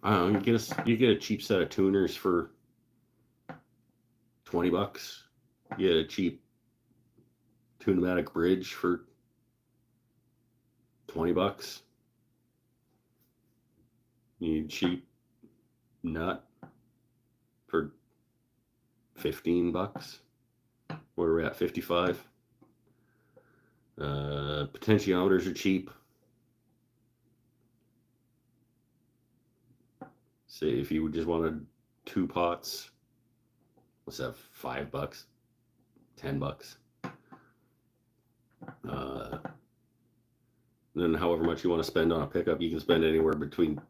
I don't know. You get a cheap set of tuners for $20. You get a cheap Tune-o-matic bridge for $20. You need a cheap nut for $15. Where we're at, 55. Potentiometers are cheap. Say if you just wanted 2 pots, what's that, $5, $10. Then however much you want to spend on a pickup, you can spend anywhere between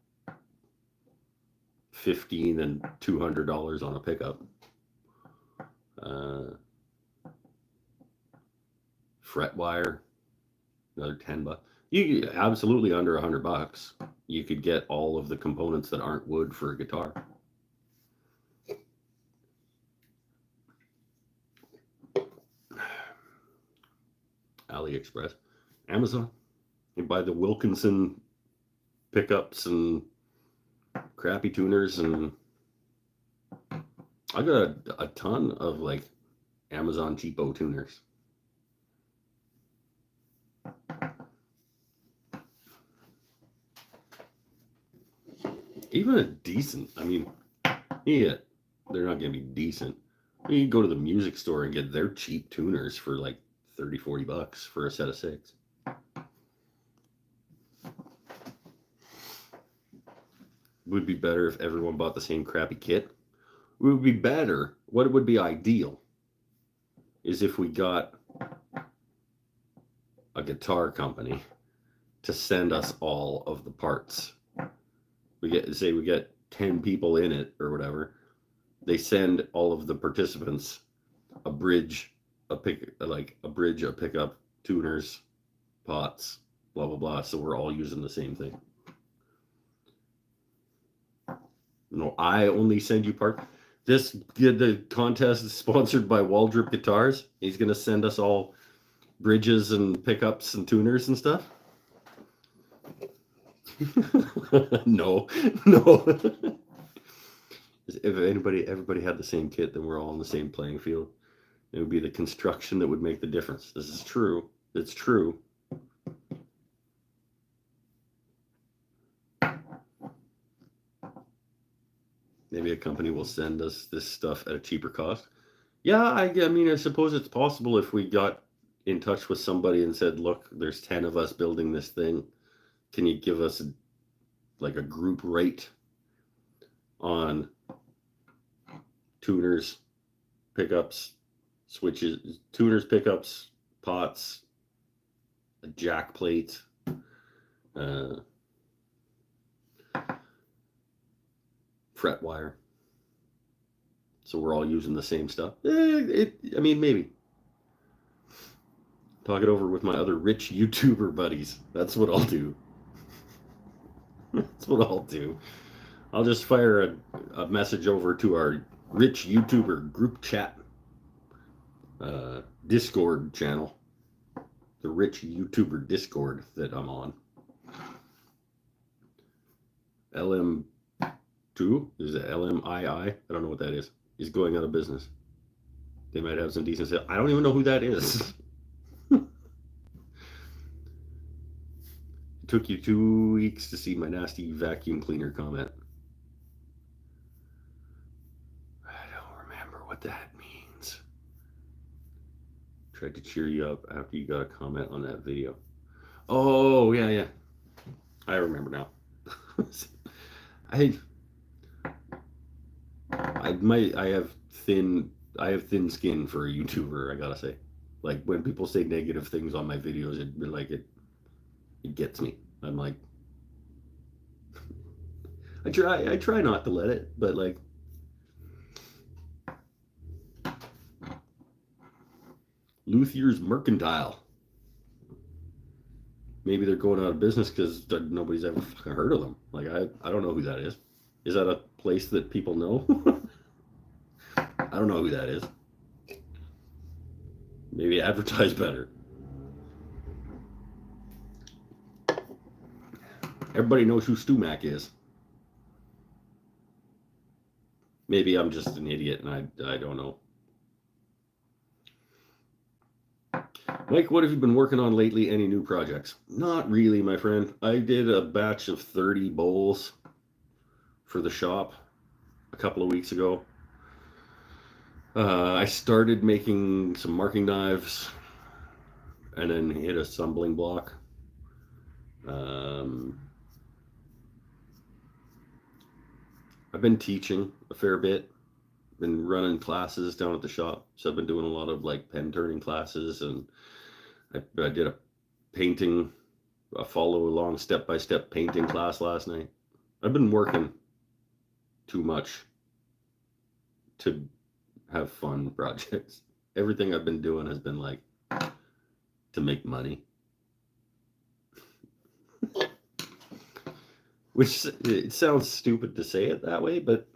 $15 and $200 on a pickup. Fret wire, another $10. You absolutely under $100. You could get all of the components that aren't wood for a guitar. AliExpress, Amazon. You buy the Wilkinson pickups and crappy tuners, and I got a ton of like Amazon cheapo tuners. Even a decent, I mean, yeah, they're not going to be decent. You can go to the music store and get their cheap tuners for like $30-$40 for a set of 6. Would be better if everyone bought the same crappy kit. It would be better. What would be ideal is if we got a guitar company to send us all of the parts. We get 10 people in it or whatever. They send all of the participants a bridge, a pickup, tuners, pots, blah blah blah. So we're all using the same thing. No, I only send you part. The contest is sponsored by Waldrop Guitars. He's gonna send us all bridges and pickups and tuners and stuff. No. If everybody had the same kit, then we're all on the same playing field. It would be the construction that would make the difference. This is true. It's true. Maybe a company will send us this stuff at a cheaper cost. Yeah, I mean, I suppose it's possible if we got in touch with somebody and said, look, there's 10 of us building this thing. Can you give us like a group rate on tuners, pickups, switches, tuners, pickups, pots, a jack plate, fret wire. So we're all using the same stuff. I mean, maybe. Talk it over with my other rich YouTuber buddies. That's what I'll do. That's what I'll do. I'll just fire a message over to our rich YouTuber group chat, Discord channel, the rich YouTuber Discord that I'm on. LM2, is it LMII? I don't know what that is. He's going out of business. They might have some decent sales. I don't even know who that is. It took you 2 weeks to see my nasty vacuum cleaner comment. I don't remember what that means. Tried to cheer you up after you got a comment on that video. Oh, yeah. I remember now. I have thin skin for a YouTuber, I gotta say. Like when people say negative things on my videos, it gets me. I'm like, I try not to let it, but like, Luthier's Mercantile. Maybe they're going out of business because nobody's ever fucking heard of them. Like, I don't know who that is. Is that a place that people know? I don't know who that is. Maybe advertise better. Everybody knows who StewMac is. Maybe I'm just an idiot and I don't know. Mike, what have you been working on lately? Any new projects? Not really, my friend. I did a batch of 30 bowls for the shop a couple of weeks ago. I started making some marking knives and then hit a stumbling block. I've been teaching a fair bit, been running classes down at the shop. So I've been doing a lot of like pen turning classes, and I did a follow along step by step painting class last night. I've been working too much to have fun projects. Everything I've been doing has been like to make money. Which, it sounds stupid to say it that way, but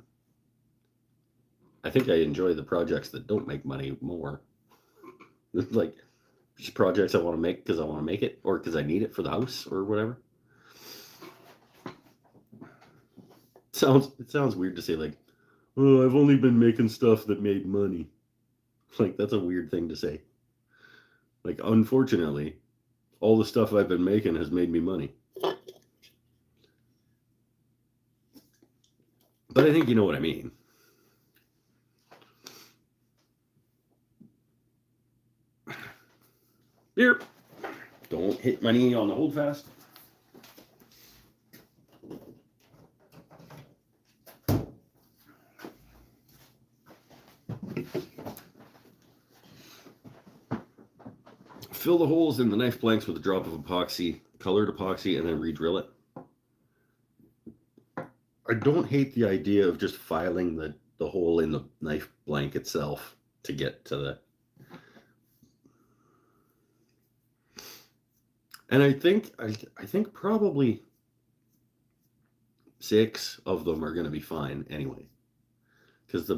I think I enjoy the projects that don't make money more. Like just projects I want to make because I want to make it, or because I need it for the house or whatever. It sounds weird to say like, oh, I've only been making stuff that made money. Like that's a weird thing to say. Like unfortunately, all the stuff I've been making has made me money. But I think you know what I mean. Here, don't hit my knee on the hold fast. Fill the holes in the knife blanks with a drop of epoxy, colored epoxy, and then re-drill it. I don't hate the idea of just filing the hole in the knife blank itself to get to the... And I think probably 6 of them are going to be fine anyway. Because the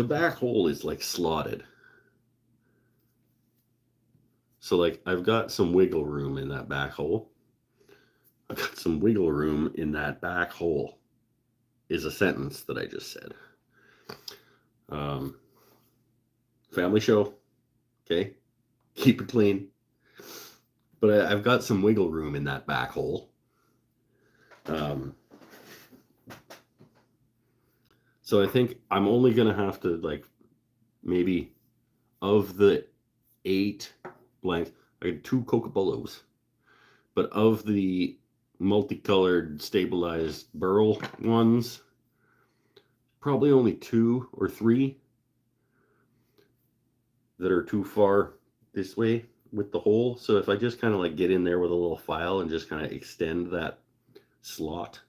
back hole is like slotted. So like I've got some wiggle room in that back hole. I've got some wiggle room in that back hole is a sentence that I just said. Family show. Okay. Keep it clean. But I've got some wiggle room in that back hole. So I think I'm only going to have to like maybe of the 8 blanks, I got 2 Coca-Colas, but of the multicolored stabilized burl ones, probably only 2 or 3 that are too far this way with the hole. So if I just kind of like get in there with a little file and just kind of extend that slot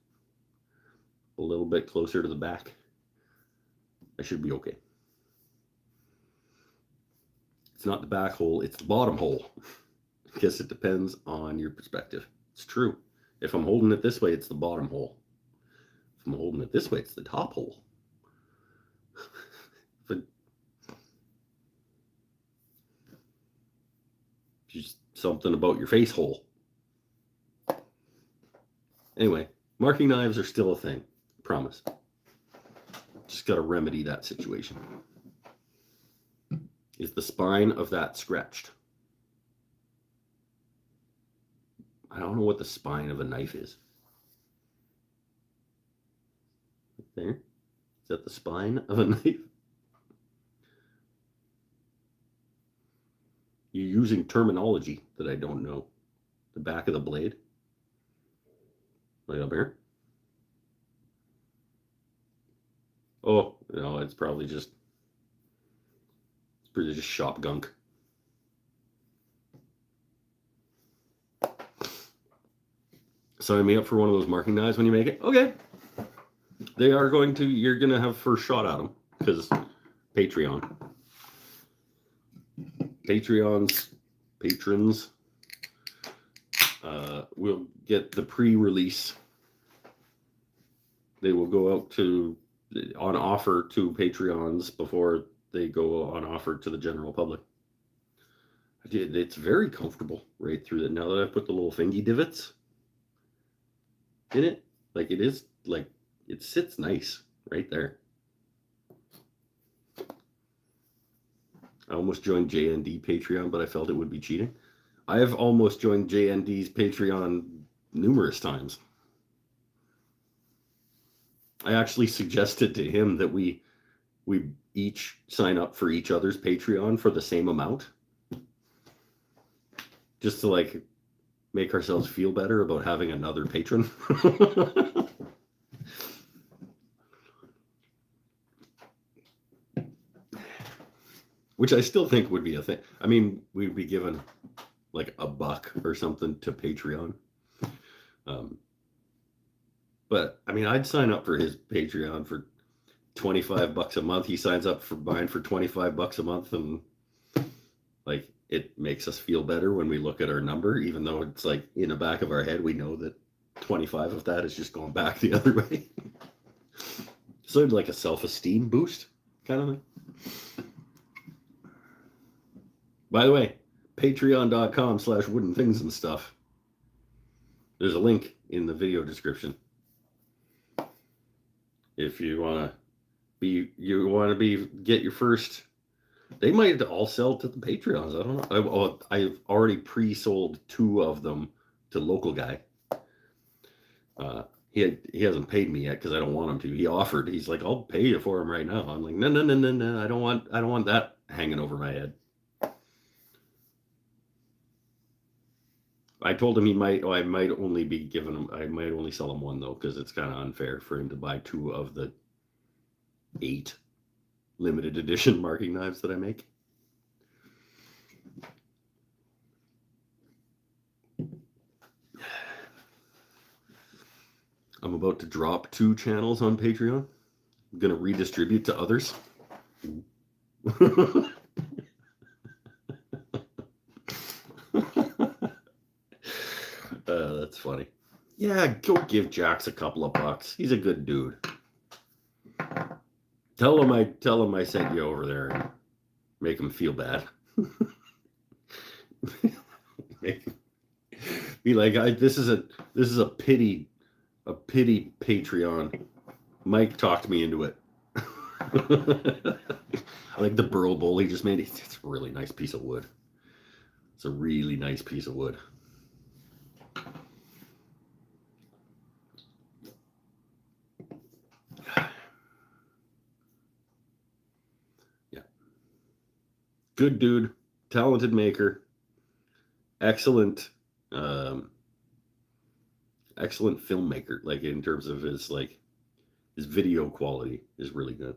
a little bit closer to the back, I should be okay. It's not the back hole, it's the bottom hole. I guess it depends on your perspective. It's true. If I'm holding it this way, it's the bottom hole. If I'm holding it this way, it's the top hole. But just something about your face hole. Anyway, marking knives are still a thing. Promise. Just got to remedy that situation. Is the spine of that scratched? I don't know what the spine of a knife is. Right there. Is that the spine of a knife? You're using terminology that I don't know. The back of the blade. Right up here. Oh, no, it's probably just shop gunk. Sign me up for one of those marking knives when you make it. Okay. You're going to have first shot at them because Patreon. Patrons will get the pre-release. They will go out on offer to Patreons before they go on offer to the general public. It's very comfortable right through that. Now that I've put the little fingy divots in it, like it is like It sits nice right there. I almost joined JND Patreon, but I felt it would be cheating. I have almost joined JND's Patreon numerous times. I actually suggested to him that we each sign up for each other's Patreon for the same amount, just to like make ourselves feel better about having another patron. Which I still think would be a thing. I mean, we'd be given like $1 or something to Patreon. But I mean, I'd sign up for his Patreon for $25 a month. He signs up for mine for $25 a month, and like it makes us feel better when we look at our number, even though it's like in the back of our head we know that 25 of that is just going back the other way. So like a self-esteem boost kind of thing. By the way, patreon.com/wooden things and stuff. There's a link in the video description. If you want to get your first, they might all sell to the Patreons. I don't know. I've already pre-sold 2 of them to local guy. He hasn't paid me yet because I don't want him to. He offered. He's like, I'll pay you for him right now. I'm like, no. I don't want that hanging over my head. I told him I might only sell him 1 though, because it's kind of unfair for him to buy 2 of the 8 limited edition marking knives that I make. I'm about to drop 2 channels on Patreon. I'm going to redistribute to others. That's funny. Yeah, go give Jax a couple of bucks. He's a good dude. Tell him I sent you over there and make him feel bad. Be like, this is a pity Patreon. Mike talked me into it. I like the burl bowl he just made. It's a really nice piece of wood. It's a really nice piece of wood. Yeah. Good dude, talented maker, excellent filmmaker. Like in terms of his video quality is really good.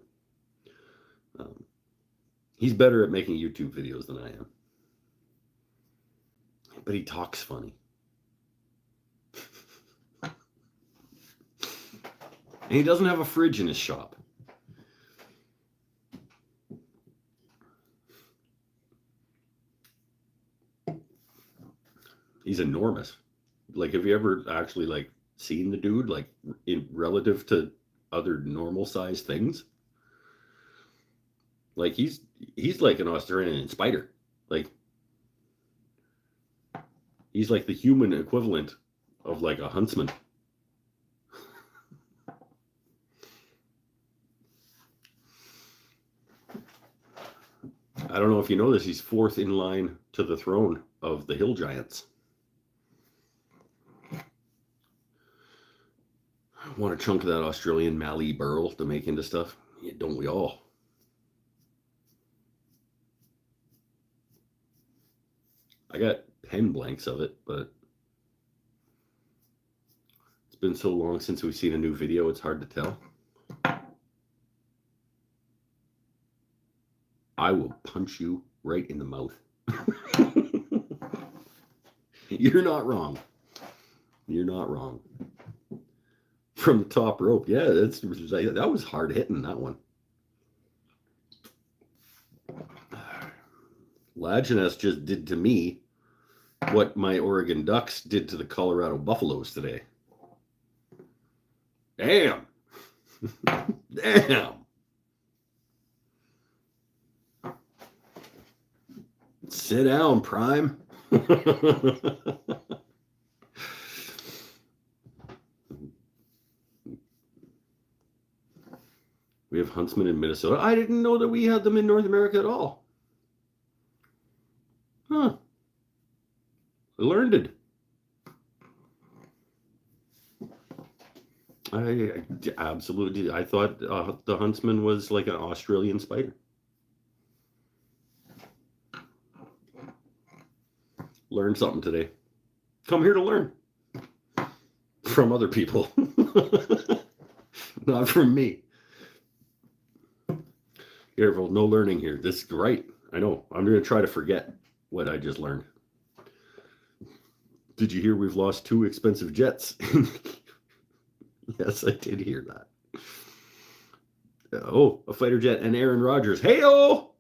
He's better at making YouTube videos than I am. But he talks funny. And he doesn't have a fridge in his shop. He's enormous. Like, have you ever actually seen the dude in relative to other normal sized things? Like he's like an Australian spider. Like he's like the human equivalent of like a huntsman. I don't know if you know this, he's 4th in line to the throne of the Hill Giants. I want a chunk of that Australian Mallee burl to make into stuff. Yeah, don't we all? I got pen blanks of it, but it's been so long since we've seen a new video, it's hard to tell. I will punch you right in the mouth. You're not wrong. You're not wrong. From the top rope. Yeah, that was hard hitting, that one. Lajeunesse just did to me what my Oregon Ducks did to the Colorado Buffaloes today. Damn. Damn. Sit down, Prime. Huntsman in Minnesota. I didn't know that we had them in North America at all. Huh. Learned it. I absolutely. I thought the Huntsman was like an Australian spider. Learned something today. Come here to learn from other people, not from me. Careful, no learning here. This is great. I know. I'm going to try to forget what I just learned. Did you hear we've lost 2 expensive jets? Yes, I did hear that. Oh, a fighter jet and Aaron Rodgers. Hey-oh!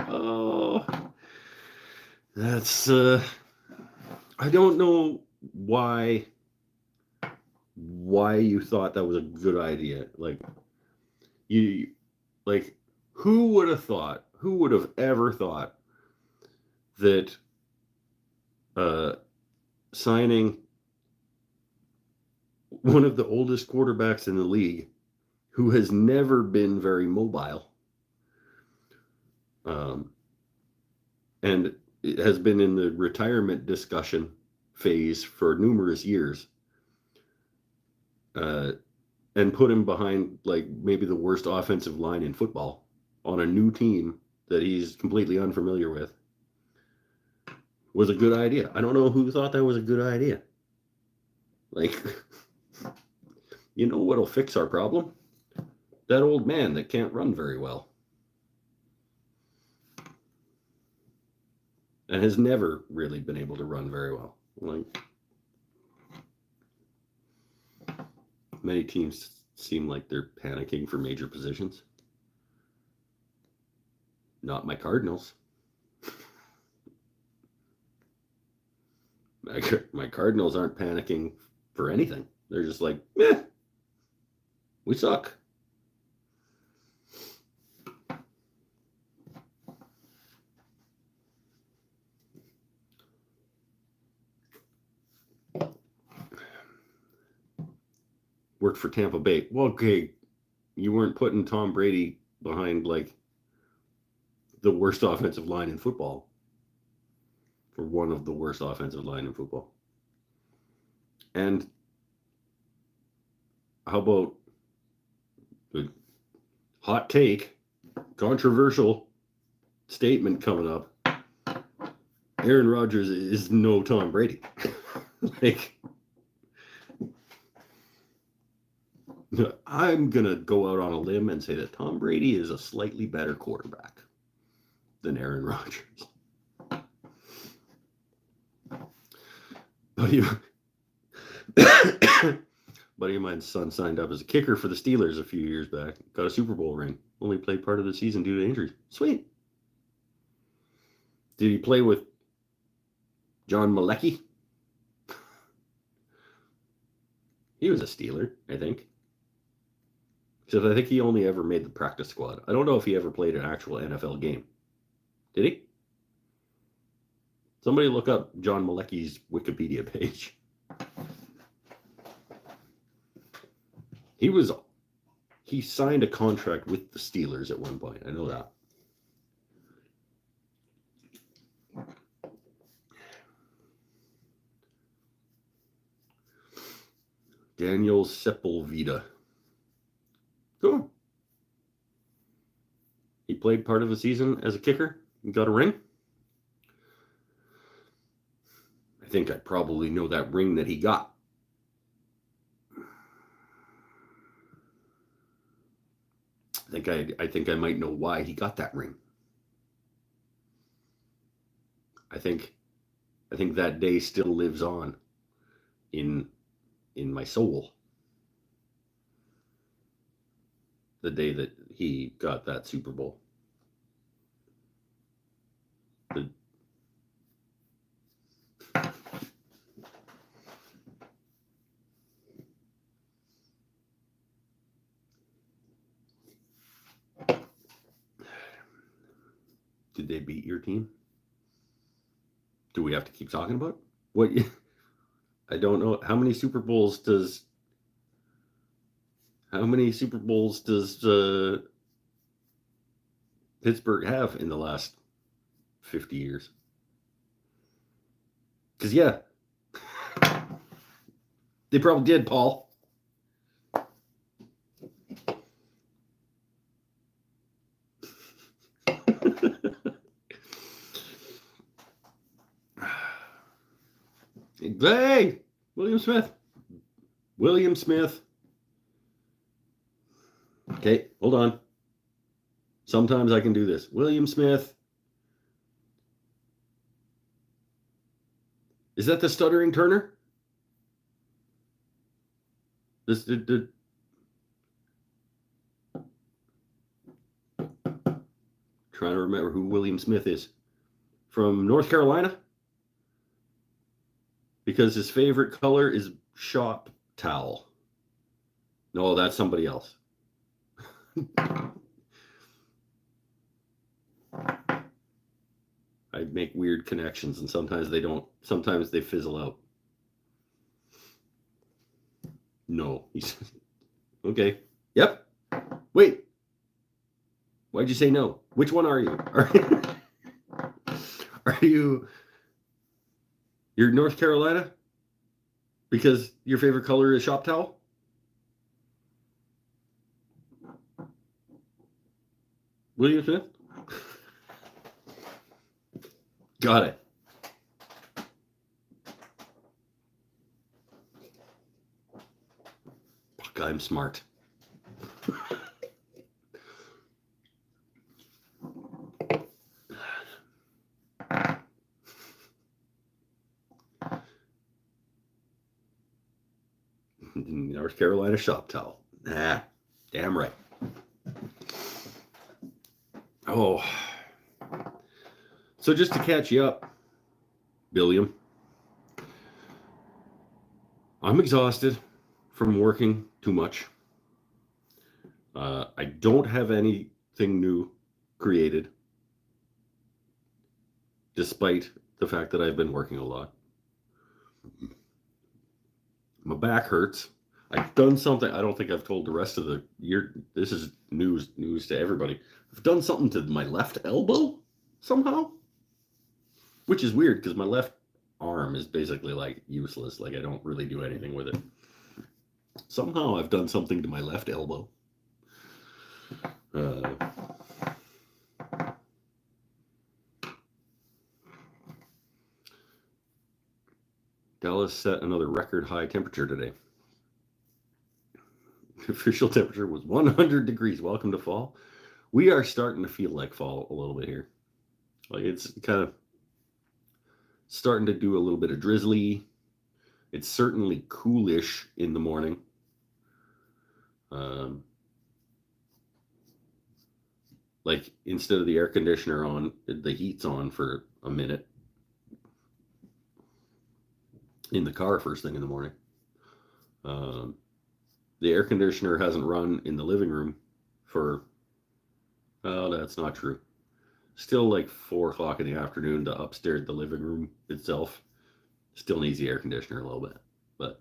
Oh, that's I don't know why you thought that was a good idea. Like who would have ever thought that signing one of the oldest quarterbacks in the league who has never been very mobile, and it has been in the retirement discussion phase for numerous years, and put him behind like maybe the worst offensive line in football on a new team that he's completely unfamiliar with, was a good idea. I don't know who thought that was a good idea. Like, you know what'll fix our problem? That old man that can't run very well. And has never really been able to run very well. Like, many teams seem like they're panicking for major positions. Not my Cardinals. My Cardinals aren't panicking for anything. They're just like, meh, we suck. Worked for Tampa Bay. Well, okay, you weren't putting Tom Brady behind like the worst offensive line in football, for one of the worst offensive line in football. And how about the hot take, controversial statement coming up? Aaron Rodgers is no Tom Brady. Like, I'm going to go out on a limb and say that Tom Brady is a slightly better quarterback than Aaron Rodgers. Buddy of mine's son signed up as a kicker for the Steelers a few years back. Got a Super Bowl ring. Only played part of the season due to injuries. Sweet. Did he play with John Malecki? He was a Steeler, I think. Except I think he only ever made the practice squad. I don't know if he ever played an actual NFL game. Did he? Somebody look up John Malecki's Wikipedia page. He signed a contract with the Steelers at one point. I know that. Daniel Sepulveda. Cool. He played part of the season as a kicker and got a ring. I think I probably know that ring that he got. I think I might know why he got that ring. I think that day still lives on in my soul. The day that he got that Super Bowl. Did they beat your team? Do we have to keep talking about it? What? I don't know. How many Super Bowls does How many Super Bowls does Pittsburgh have in the last 50 years? Because, yeah, they probably did, Paul. Hey, William Smith. William Smith. Okay, hold on. Sometimes I can do this. William Smith. Is that the stuttering Turner? This trying to remember who William Smith is. From North Carolina? Because his favorite color is shop towel. No, that's somebody else. I make weird connections, and sometimes they don't. Sometimes they fizzle out. No. Okay. Yep. Wait. Why'd you say no? Which one are you? Are you... You're North Carolina? Because your favorite color is shop towel? William Smith? Got it. Fuck, I'm smart. North Carolina shop towel. Nah, damn right. Oh. So just to catch you up, William, I'm exhausted from working too much. I don't have anything new created, despite the fact that I've been working a lot. My back hurts. I've done something I don't think I've told the rest of the year. This is news to everybody. I've done something to my left elbow somehow, which is weird because my left arm is basically like useless. Like I don't really do anything with it. Somehow I've done something to my left elbow. Dallas set another record high temperature today. The official temperature was 100 degrees. Welcome to fall. We are starting to feel like fall a little bit here. Like it's kind of starting to do a little bit of drizzly. It's certainly coolish in the morning. Like instead of the air conditioner on, the heat's on for a minute in the car first thing in the morning. The air conditioner hasn't run in the living room for, oh, that's not true. Still like 4 o'clock in the afternoon to upstairs the living room itself. Still needs the air conditioner a little bit, but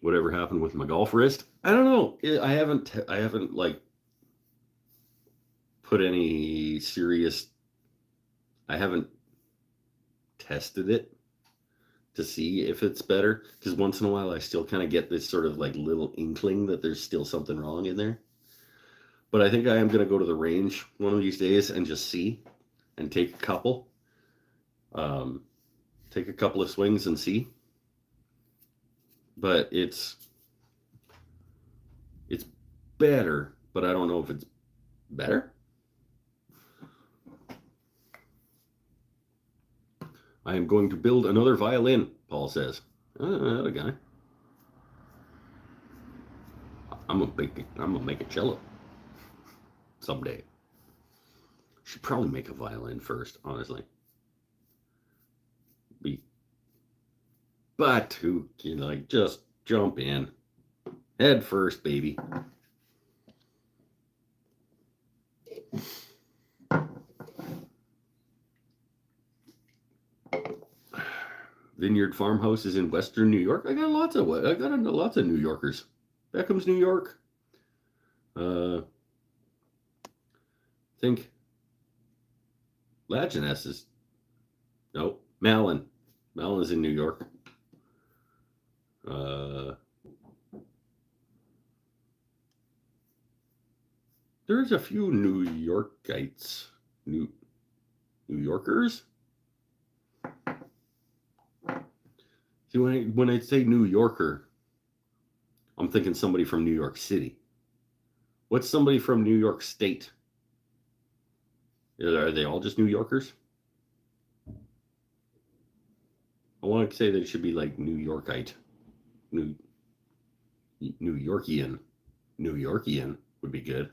whatever happened with my golf wrist, I don't know. I haven't like put any serious. I haven't tested it to see if it's better, because once in a while I still kind of get this sort of like little inkling that there's still something wrong in there. But I think I am going to go to the range one of these days and just see and take a couple. Take a couple of swings and see. But it's better, but I don't know if it's better. I am going to build another violin, Paul says. That guy. I'm gonna make a cello someday. Should probably make a violin first, honestly. But who, like just jump in, head first, baby. Vineyard Farmhouse is in Western New York. I got lots of New Yorkers. Beckham's New York. I think Lajeunesse is Malin. Malin is in New York. There's a few New Yorkites, New Yorkers. See, when I say New Yorker, I'm thinking somebody from New York City. What's somebody from New York State? Are they all just New Yorkers? I want to say they should be like New Yorkite. New Yorkian. New Yorkian would be good.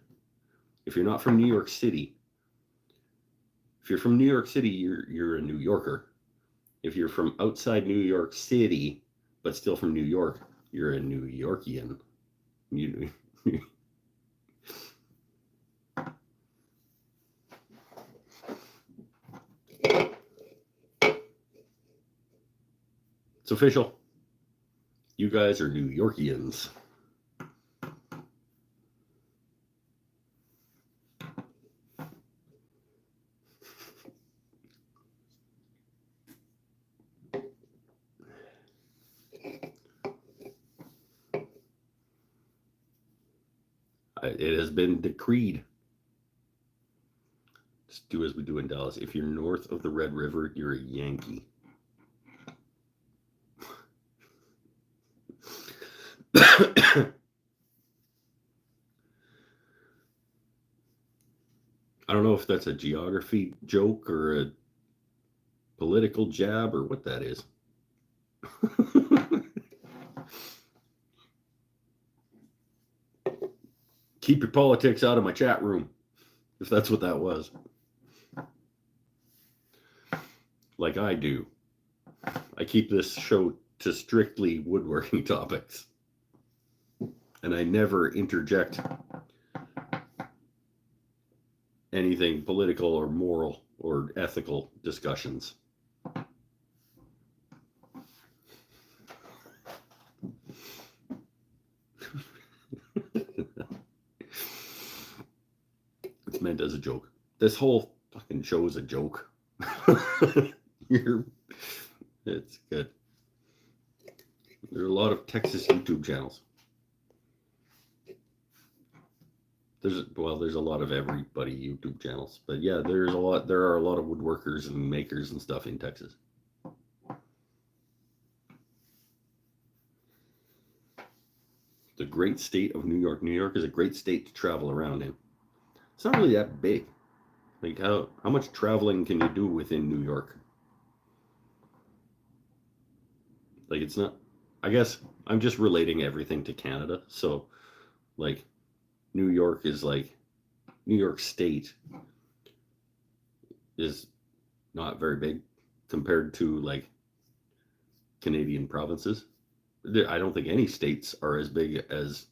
If you're not from New York City, if you're from New York City, you're a New Yorker. If you're from outside New York City, but still from New York, you're a New Yorkian. It's official. You guys are New Yorkians. It has been decreed. Just do as we do in Dallas. If you're north of the Red River, you're a Yankee. I don't know if that's a geography joke or a political jab or what that is. Keep your politics out of my chat room, if that's what that was. Like I do. I keep this show to strictly woodworking topics. And I never interject anything political or moral or ethical discussions. It's meant as a joke. This whole fucking show is a joke. It's good. There are a lot of Texas YouTube channels. There's a lot of everybody YouTube channels, but yeah, there are a lot of woodworkers and makers and stuff in Texas. The great state of New York. New York is a great state to travel around in. It's not really that big. Like how much traveling can you do within New York? Like it's not, I guess I'm just relating everything to Canada. So like New York is like, New York State is not very big compared to like Canadian provinces. I don't think any states are as big as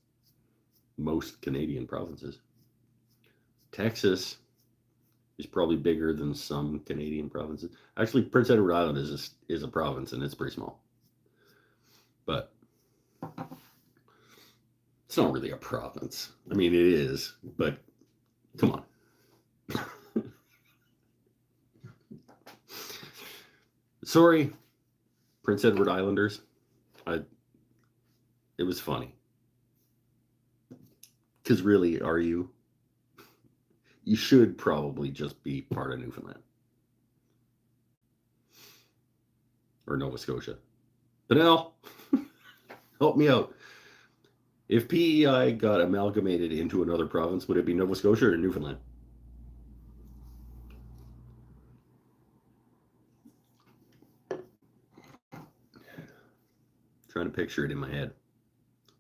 most Canadian provinces. Texas is probably bigger than some Canadian provinces. Actually, Prince Edward Island is a province and it's pretty small. But it's not really a province. I mean, it is, but come on. Sorry, Prince Edward Islanders. It was funny. Because really, are you? You should probably just be part of Newfoundland. Or Nova Scotia. Benel, help me out. If PEI got amalgamated into another province, would it be Nova Scotia or Newfoundland? Trying to picture it in my head.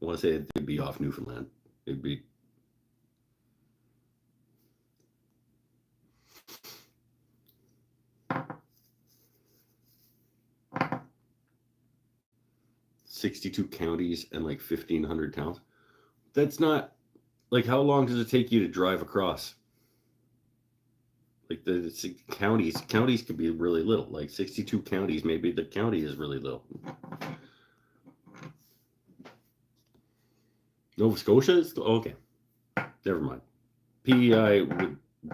I want to say it'd be off Newfoundland. It'd be 62 counties and like 1,500 towns. That's not, like, how long does it take you to drive across? Like the counties could be really little. Like 62 counties, maybe the county is really little. Nova Scotia is okay. Never mind. PEI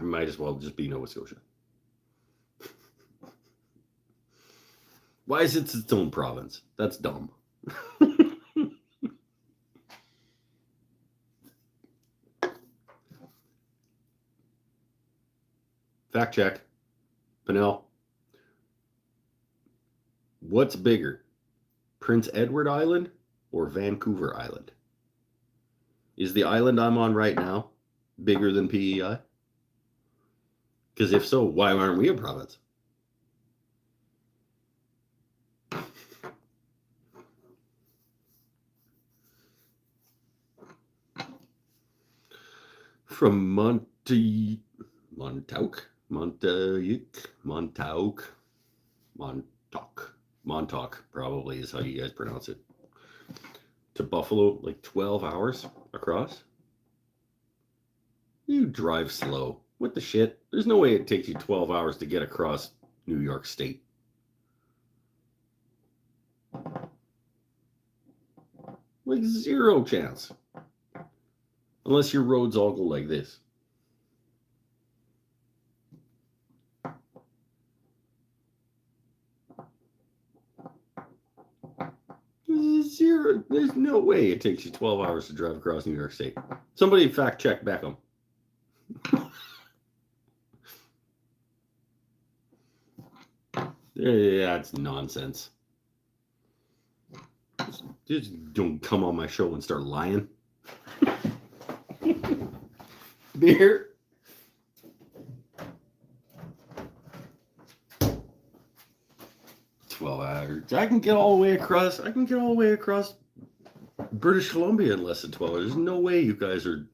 might as well just be Nova Scotia. Why is it its own province? That's dumb. Fact check. Pinnell. What's bigger? Prince Edward Island or Vancouver Island? Is the island I'm on right now bigger than PEI? Because if so, why aren't we a province? From Montauk, probably is how you guys pronounce it, to Buffalo, like 12 hours across. You drive slow. What the shit? There's no way it takes you 12 hours to get across New York State. Like zero chance. Unless your roads all go like this. Zero. There's no way it takes you 12 hours to drive across New York State. Somebody fact check Beckham. Yeah, it's nonsense. Just don't come on my show and start lying. Beer. I can get all the way across. I can get all the way across British Columbia in less than 12 hours. There's no way you guys are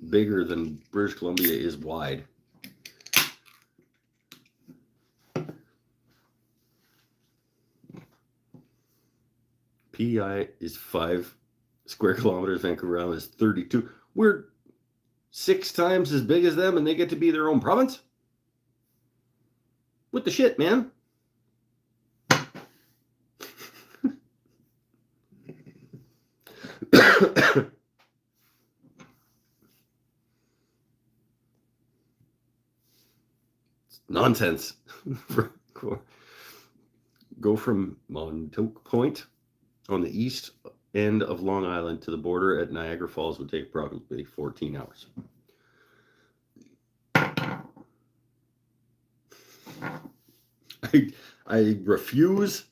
bigger than British Columbia is wide. PEI is 5 square kilometers. Vancouver Island is 32. We're 6 times as big as them, and they get to be their own province? What the shit, man? Nonsense. Go from Montauk Point on the east end of Long Island to the border at Niagara Falls would take approximately 14 hours. I refuse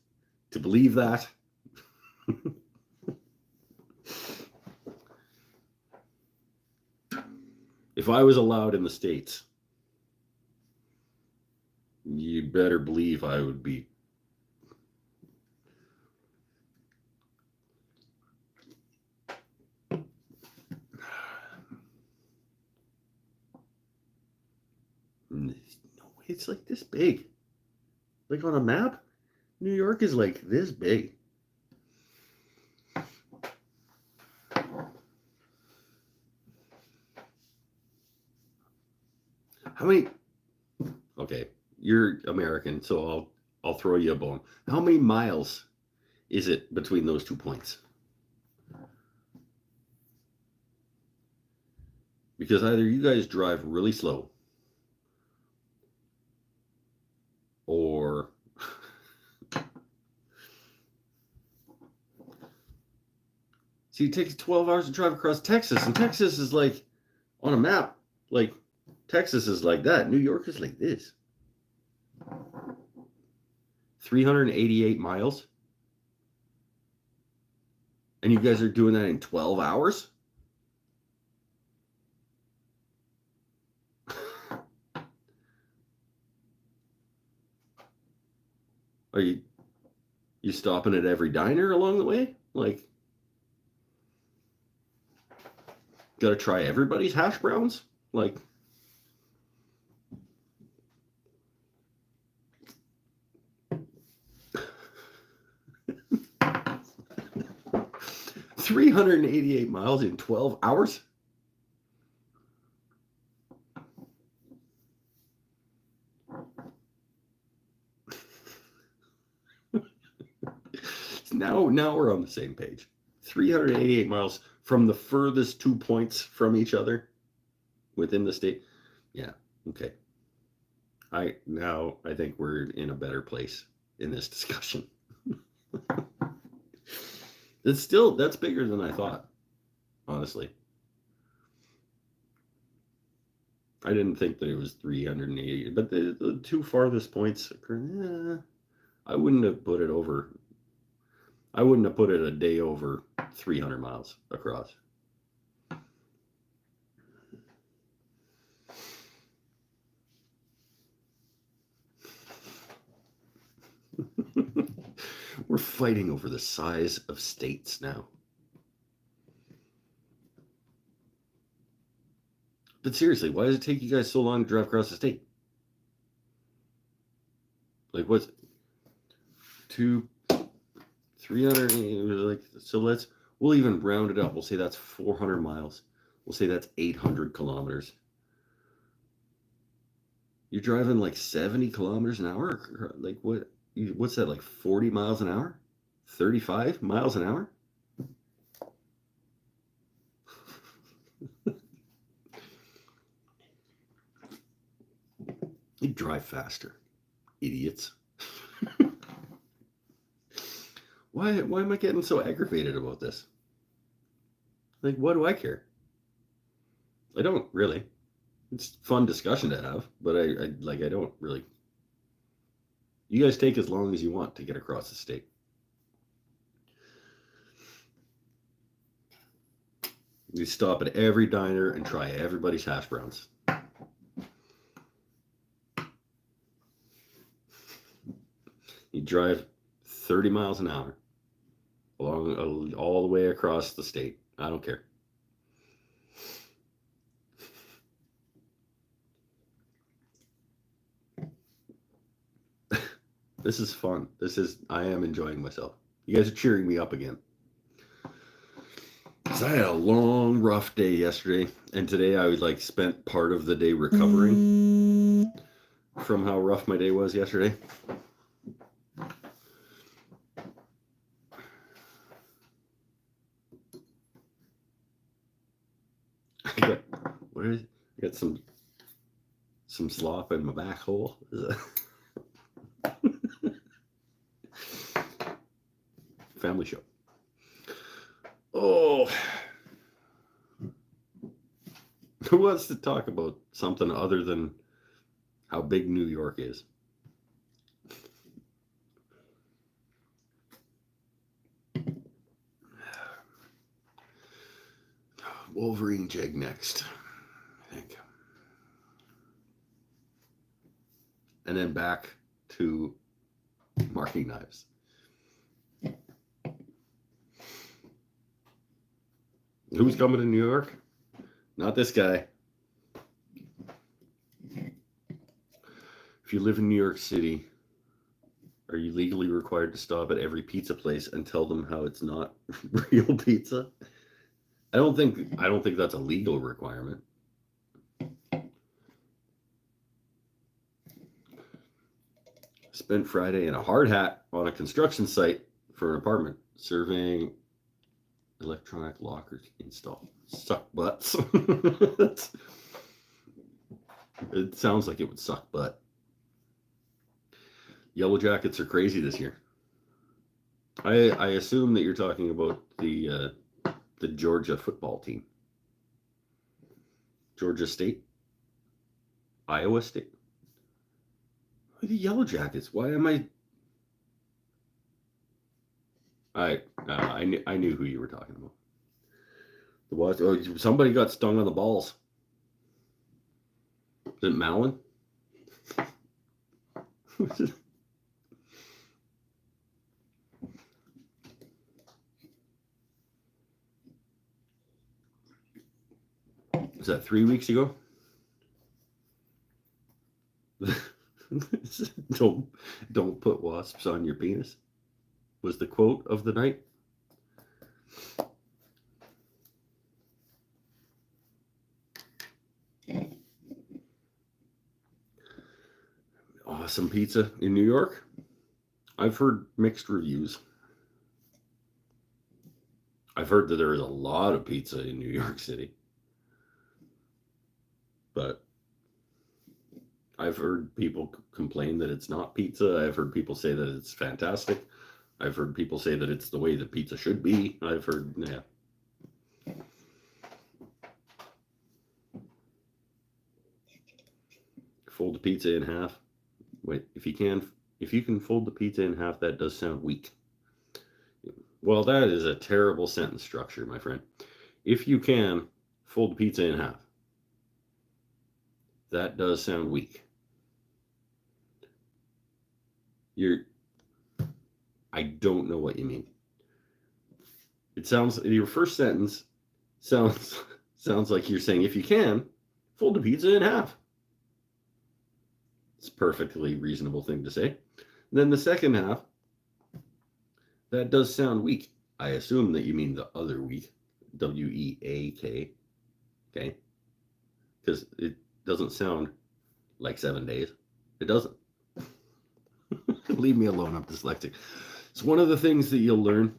to believe that. If I was allowed in the States, you better believe I would be. No, it's like this big. Like on a map, New York is like this big. How many? Okay, you're American, so I'll throw you a bone. How many miles is it between those 2 points? Because either you guys drive really slow, or see, it takes 12 hours to drive across Texas, and Texas is like on a map, like Texas is like that. New York is like this. 388 miles. And you guys are doing that in 12 hours? Are you stopping at every diner along the way? Like, gotta try everybody's hash browns? Like, $388 miles in 12 hours? Now we're on the same page. 388 miles from the furthest 2 points from each other within the state. Yeah, okay. I think we're in a better place in this discussion. That's bigger than I thought, honestly. I didn't think that it was 380, but the two farthest points, I wouldn't have put it over. I wouldn't have put it a day over 300 miles across. We're fighting over the size of states now. But seriously, why does it take you guys so long to drive across the state? Like, what's 300? Like, so we'll even round it up. We'll say that's 400 miles. We'll say that's 800 kilometers. You're driving like 70 kilometers an hour? Like, what's that, like 40 miles an hour? 35 miles an hour? You drive faster, idiots. Why am I getting so aggravated about this? Like, what do I care? I don't really. It's a fun discussion to have, but I don't really. You guys take as long as you want to get across the state. You stop at every diner and try everybody's hash browns. You drive 30 miles an hour all the way across the state. I don't care. This is fun. I am enjoying myself. You guys are cheering me up again. Because I had a long, rough day yesterday, and today I spent part of the day recovering from how rough my day was yesterday. I got some slop in my back hole. Family show. Oh, who wants to talk about something other than how big New York is? Wolverine Jig next, I think. And then back to marking knives. Who's coming to New York? Not this guy. If you live in New York City, are you legally required to stop at every pizza place and tell them how it's not real pizza? I don't think that's a legal requirement. Spent Friday in a hard hat on a construction site for an apartment, surveying electronic lockers installed. Suck butts. It sounds like it would suck butt. Yellow Jackets are crazy this year. I assume that you're talking about the Georgia football team. Georgia State? Iowa State? The Yellow Jackets. Why am I knew who you were talking about. Somebody got stung on the balls. Is it Malin? Was that 3 weeks ago? Don't put wasps on your penis was the quote of the night. Awesome pizza in New York. I've heard mixed reviews. heard that there is a lot of pizza in New York City. But I've heard people complain that it's not pizza. I've heard people say that it's fantastic. I've heard people say that it's the way that pizza should be. I've heard, yeah. Fold the pizza in half. Wait, if you can fold the pizza in half, that does sound weak. Well, that is a terrible sentence structure, my friend. If you can fold the pizza in half, that does sound weak. I don't know what you mean. It sounds, your first sentence sounds like you're saying, if you can, fold the pizza in half. It's a perfectly reasonable thing to say. And then the second half, that does sound weak. I assume that you mean the other week, W-E-A-K, okay? Because it doesn't sound like 7 days. It doesn't. Leave me alone, I'm dyslexic. It's one of the things that you'll learn.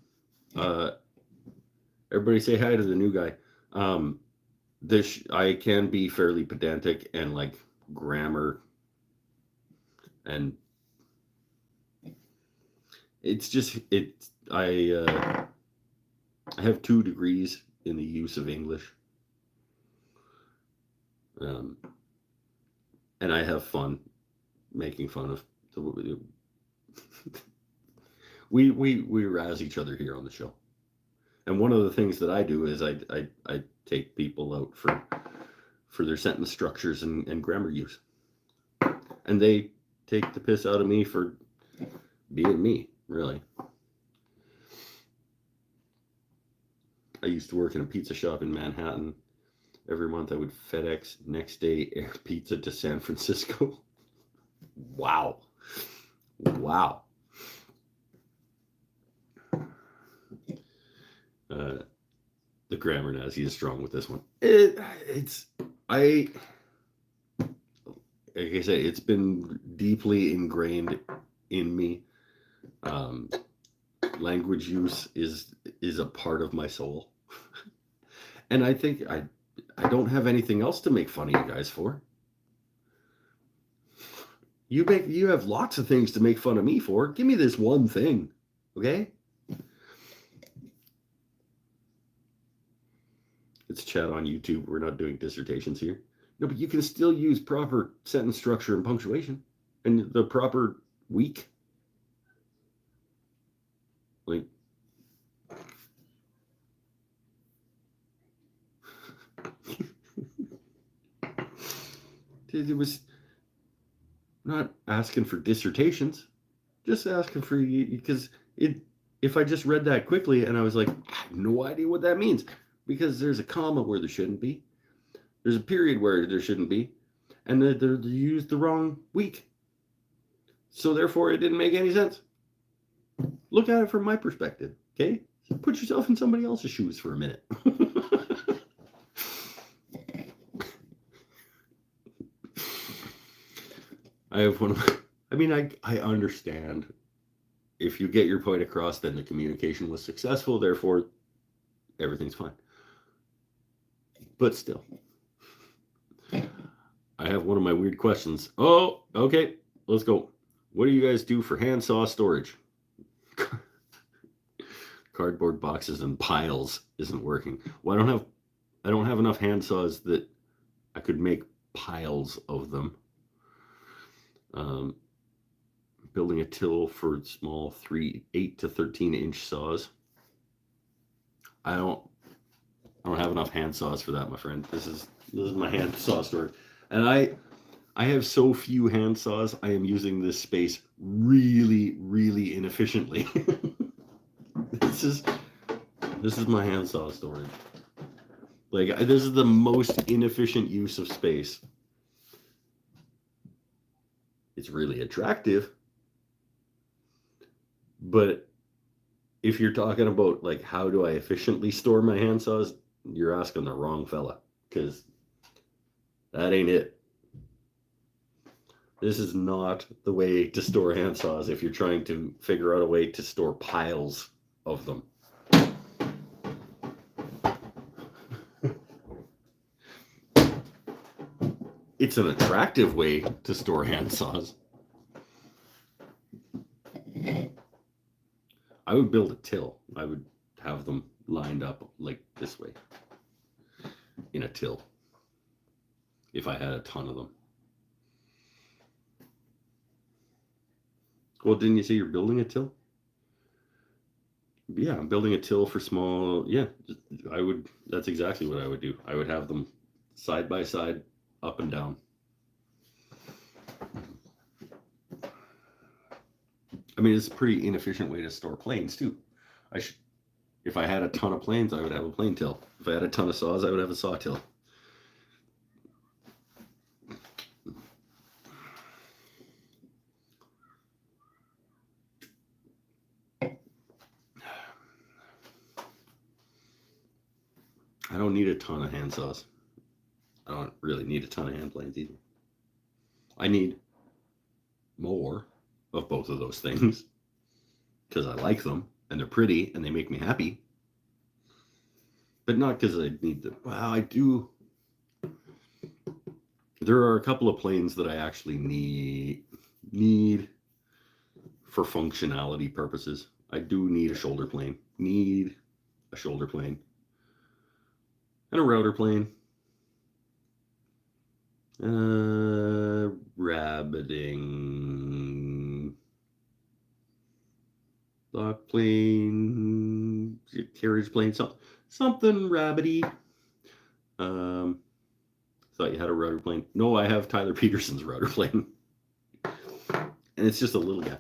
Everybody say hi to the new guy. I can be fairly pedantic and like grammar, and it's just I have 2 degrees in the use of English, and I have fun making fun of we razz each other here on the show. And one of the things that I do is I take people out for their sentence structures and grammar use, and they take the piss out of me for being me, really. I used to work in a pizza shop in Manhattan. Every month I would FedEx next day air pizza to San Francisco. Wow. The grammar Nazi is strong with this one. Like I say, it's been deeply ingrained in me. Language use is a part of my soul. And I think I don't have anything else to make fun of you guys for. You have lots of things to make fun of me for. Give me this one thing, okay? It's chat on YouTube. We're not doing dissertations here. No, but you can still use proper sentence structure and punctuation and the proper week. Like, it was not asking for dissertations, just asking for, because if I just read that quickly and I was like, I have no idea what that means, because there's a comma where there shouldn't be, there's a period where there shouldn't be, and they used the wrong week, so therefore it didn't make any sense. Look at it from my perspective, okay? Put yourself in somebody else's shoes for a minute. I have one of my, I mean, I understand. If you get your point across, then the communication was successful, therefore everything's fine. But still, I have one of my weird questions. Oh, okay, let's go. What do you guys do for handsaw storage? Cardboard boxes and piles isn't working. Well, I don't have enough handsaws that I could make piles of them. Building a till for small 8 to 13 inch saws. I don't have enough hand saws for that, my friend. This is my hand saw storage, and I have so few hand saws. I am using this space really, really inefficiently. This is my hand saw storage. Like, this is the most inefficient use of space. It's really attractive, but if you're talking about like how do I efficiently store my handsaws, you're asking the wrong fella, because that ain't it. This is not the way to store handsaws if you're trying to figure out a way to store piles of them. It's an attractive way to store hand saws. I would build a till. I would have them lined up like this way in a till if I had a ton of them. Well, didn't you say you're building a till? Yeah, I'm building a till for small. Yeah, I would. That's exactly what I would do. I would have them side by side, up and down. I mean, it's a pretty inefficient way to store planes too. If I had a ton of planes, I would have a plane till. If I had a ton of saws, I would have a saw till. I don't need a ton of hand saws. I don't really need a ton of hand planes either. I need more of both of those things because I like them and they're pretty and they make me happy. But not because I need them. Well, I do. There are a couple of planes that I actually need for functionality purposes. I do need a shoulder plane. Need a shoulder plane. And a router plane. Rabbiting. Lock plane. Carriage plane. Something rabbity. Thought you had a router plane. No, I have Tyler Peterson's router plane. And it's just a little guy.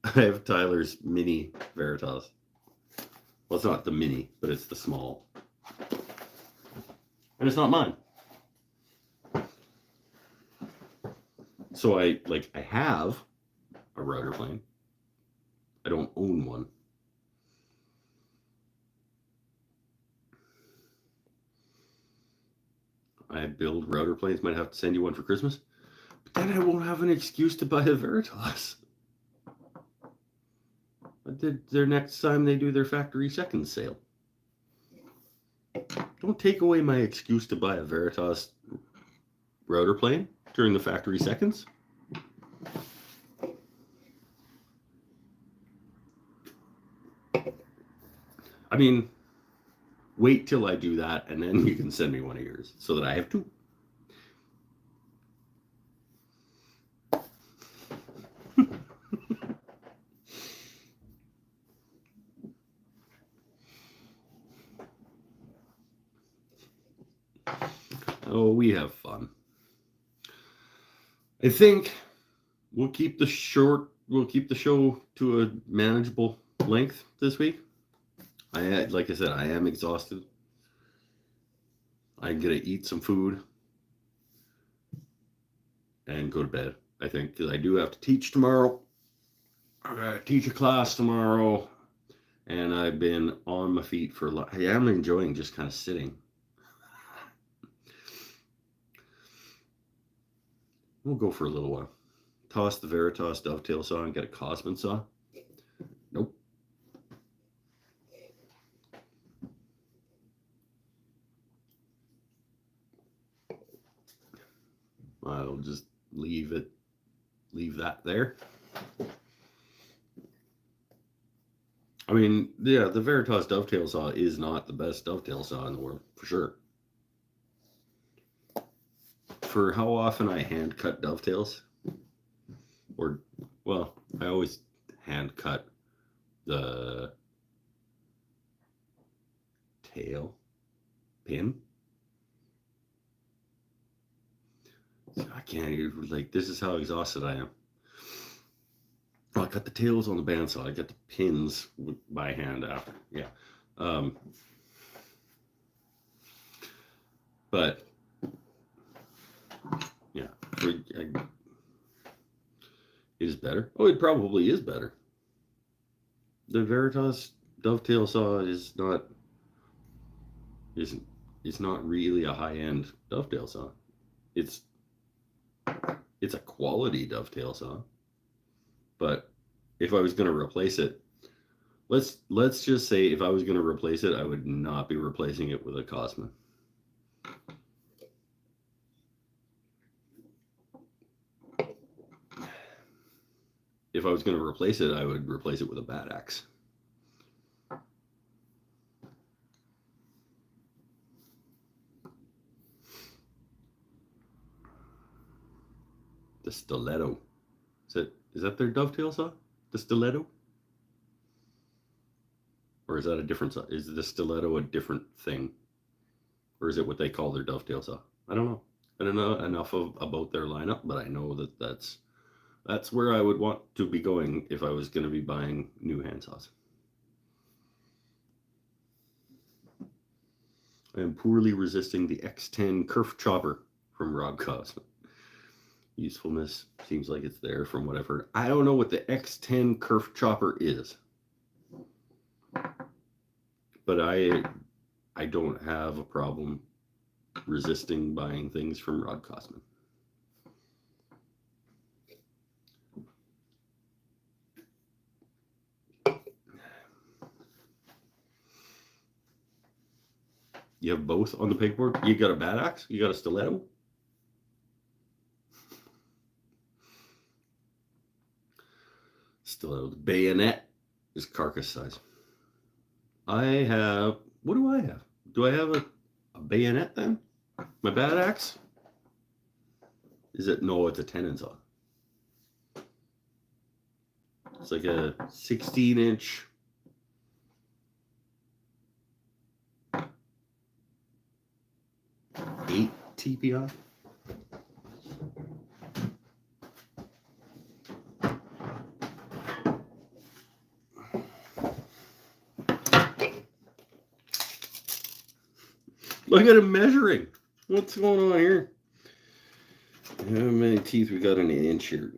I have Tyler's mini Veritas. Well, it's not the mini, but it's the small. And it's not mine. So I have a router plane. I don't own one. I build router planes. Might have to send you one for Christmas. But then I won't have an excuse to buy a Veritas. Their next time they do their factory seconds sale. Don't take away my excuse to buy a Veritas router plane during the factory seconds. I mean, wait till I do that and then you can send me one of yours so that I have two. Oh, we have fun. I think we'll keep the show to a manageable length this week. Like I said, I am exhausted. I'm gonna eat some food and go to bed, I think, because I do have to teach tomorrow. I gotta teach a class tomorrow, and I've been on my feet for a lot. I am enjoying just kind of sitting. We'll go for a little while. Toss the Veritas dovetail saw and get a Cosman saw. Nope. I'll just leave that there. I mean, yeah, the Veritas dovetail saw is not the best dovetail saw in the world, for sure. For how often I hand cut dovetails, I always hand cut the tail pin. I can't even, this is how exhausted I am. I cut the tails on the bandsaw. I get the pins by hand after. Yeah. But yeah, it is better. Oh, it probably is better. The Veritas dovetail saw is not really a high-end dovetail saw. It's a quality dovetail saw. But if I was going to replace it, let's just say if I was going to replace it, I would not be replacing it with a Cosman. If I was going to replace it, I would replace it with a Bad Axe. The Stiletto. Is that their dovetail saw? The Stiletto? Or is that a different saw? Is the Stiletto a different thing? Or is it what they call their dovetail saw? I don't know. I don't know enough about their lineup, but I know that that's where I would want to be going if I was going to be buying new handsaws. I am poorly resisting the X10 Kerf Chopper from Rob Cosman. Usefulness seems like it's there from whatever. I don't know what the X10 Kerf Chopper is, but I don't have a problem resisting buying things from Rod Cosman. You have both on the pegboard? You got a Bad Axe? You got a Stiletto? Stiletto. The bayonet is carcass size. I have... What do I have? Do I have a bayonet then? My Bad Axe? Is it? No, it's a 10-inch saw. It's like a 16-inch... 8 TPI. Look at him measuring. What's going on here? How many teeth we got in an inch here?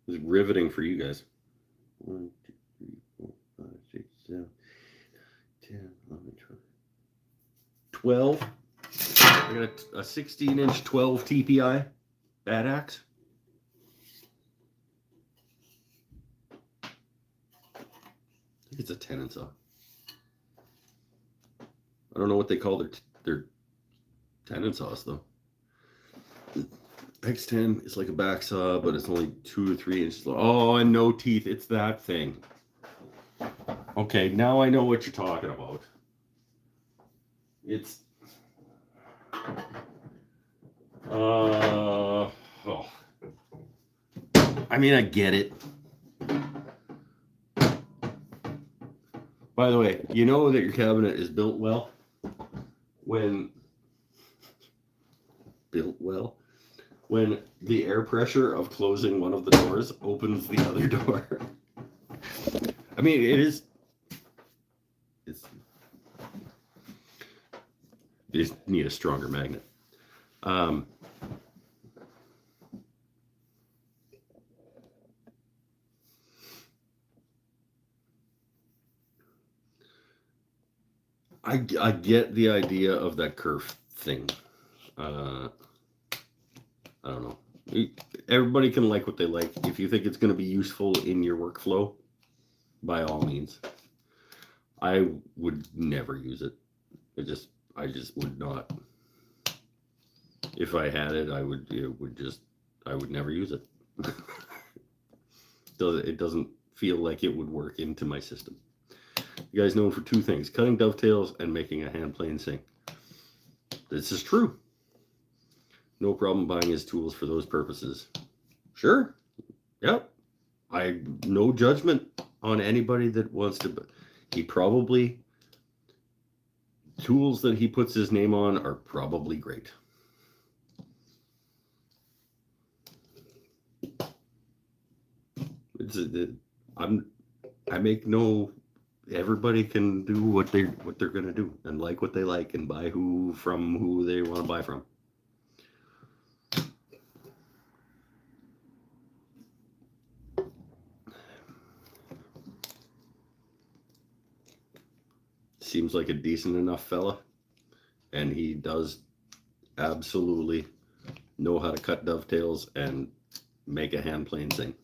It's riveting for you guys. 1, 2, 3, 4, 5, 6, 7, 10, 11, 12. I got a 16-inch 12 TPI Bad Axe. I think it's a 10-inch saw. I don't know what they call their 10-inch saws though. X10 is like a back saw, but it's only 2 or 3 inches long. Oh, and no teeth. It's that thing. Okay, now I know what you're talking about. It's oh. I mean, I get it. By the way, you know that your cabinet is built well when the air pressure of closing one of the doors opens the other door. I mean, you just need a stronger magnet. I get the idea of that kerf thing. I don't know. Everybody can like what they like. If you think it's going to be useful in your workflow, by all means. I would never use it. I just would not. If I had it, I would never use it. It doesn't feel like it would work into my system. You guys known for 2 things: cutting dovetails and making a hand plane sing. This is true. No problem buying his tools for those purposes. Sure. Yep. No judgment on anybody that wants to, but he probably, tools that he puts his name on are probably great. I make no, everybody can do what they're gonna do and like what they like and buy from who they want to buy from. Seems like a decent enough fella, and he does absolutely know how to cut dovetails and make a hand plane sing.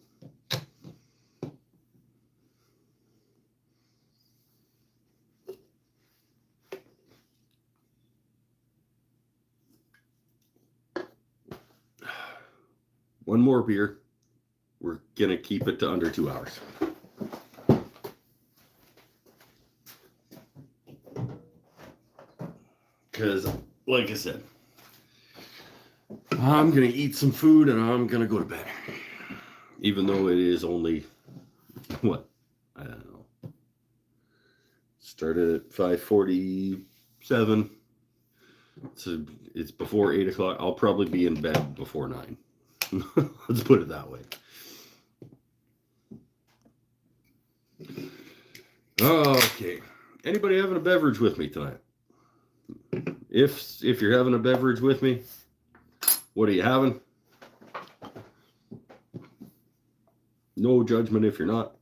one more beer. We're going to keep it to under 2 hours. Because, like I said, I'm going to eat some food and I'm going to go to bed. Even though it is only, what? I don't know. Started at 5:47. So it's before 8 o'clock. I'll probably be in bed before 9. Let's put it that way. Okay. Anybody having a beverage with me tonight? If you're having a beverage with me, what are you having? No judgment if you're not.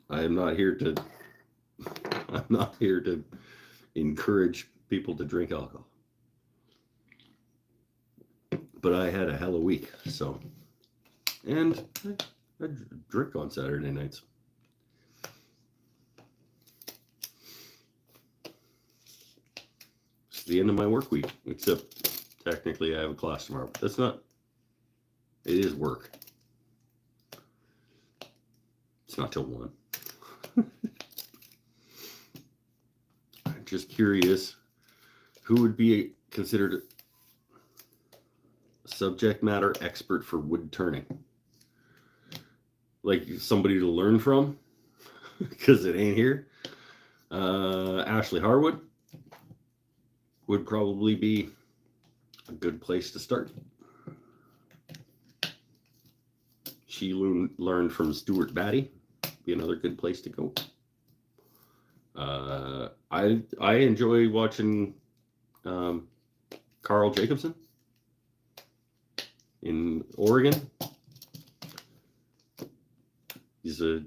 I'm not here to encourage people to drink alcohol. But I had a hell of a week, so. And I drink on Saturday nights. It's the end of my work week, except technically I have a class tomorrow. But that's not, it is work. It's not till 1. I'm just curious, who would be considered subject matter expert for wood turning? Like somebody to learn from, because it ain't here. Ashley Harwood would probably be a good place to start. She learned from Stuart Batty, be another good place to go. I enjoy watching Carl Jacobson in Oregon. He's a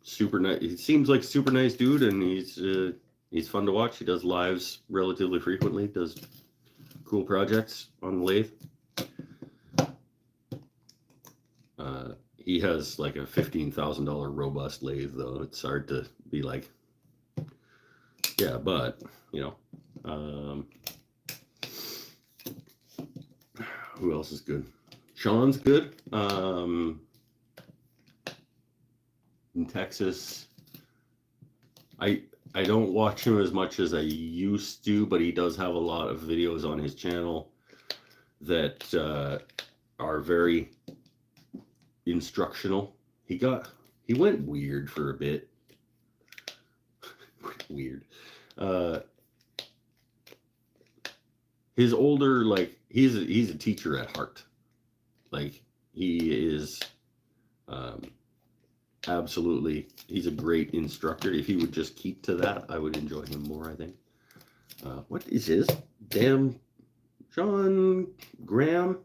super nice. He seems like a super nice dude, and he's fun to watch. He does lives relatively frequently. Does cool projects on the lathe. He has like a $15,000 robust lathe, though. It's hard to be like, yeah, but you know, who else is good? Sean's good. In Texas, I don't watch him as much as I used to, but he does have a lot of videos on his channel that are very instructional. He went weird for a bit. Weird. His older, like, he's a teacher at heart. Like, he is absolutely, he's a great instructor. If he would just keep to that, I would enjoy him more, I think. What is his? Damn, John Graham?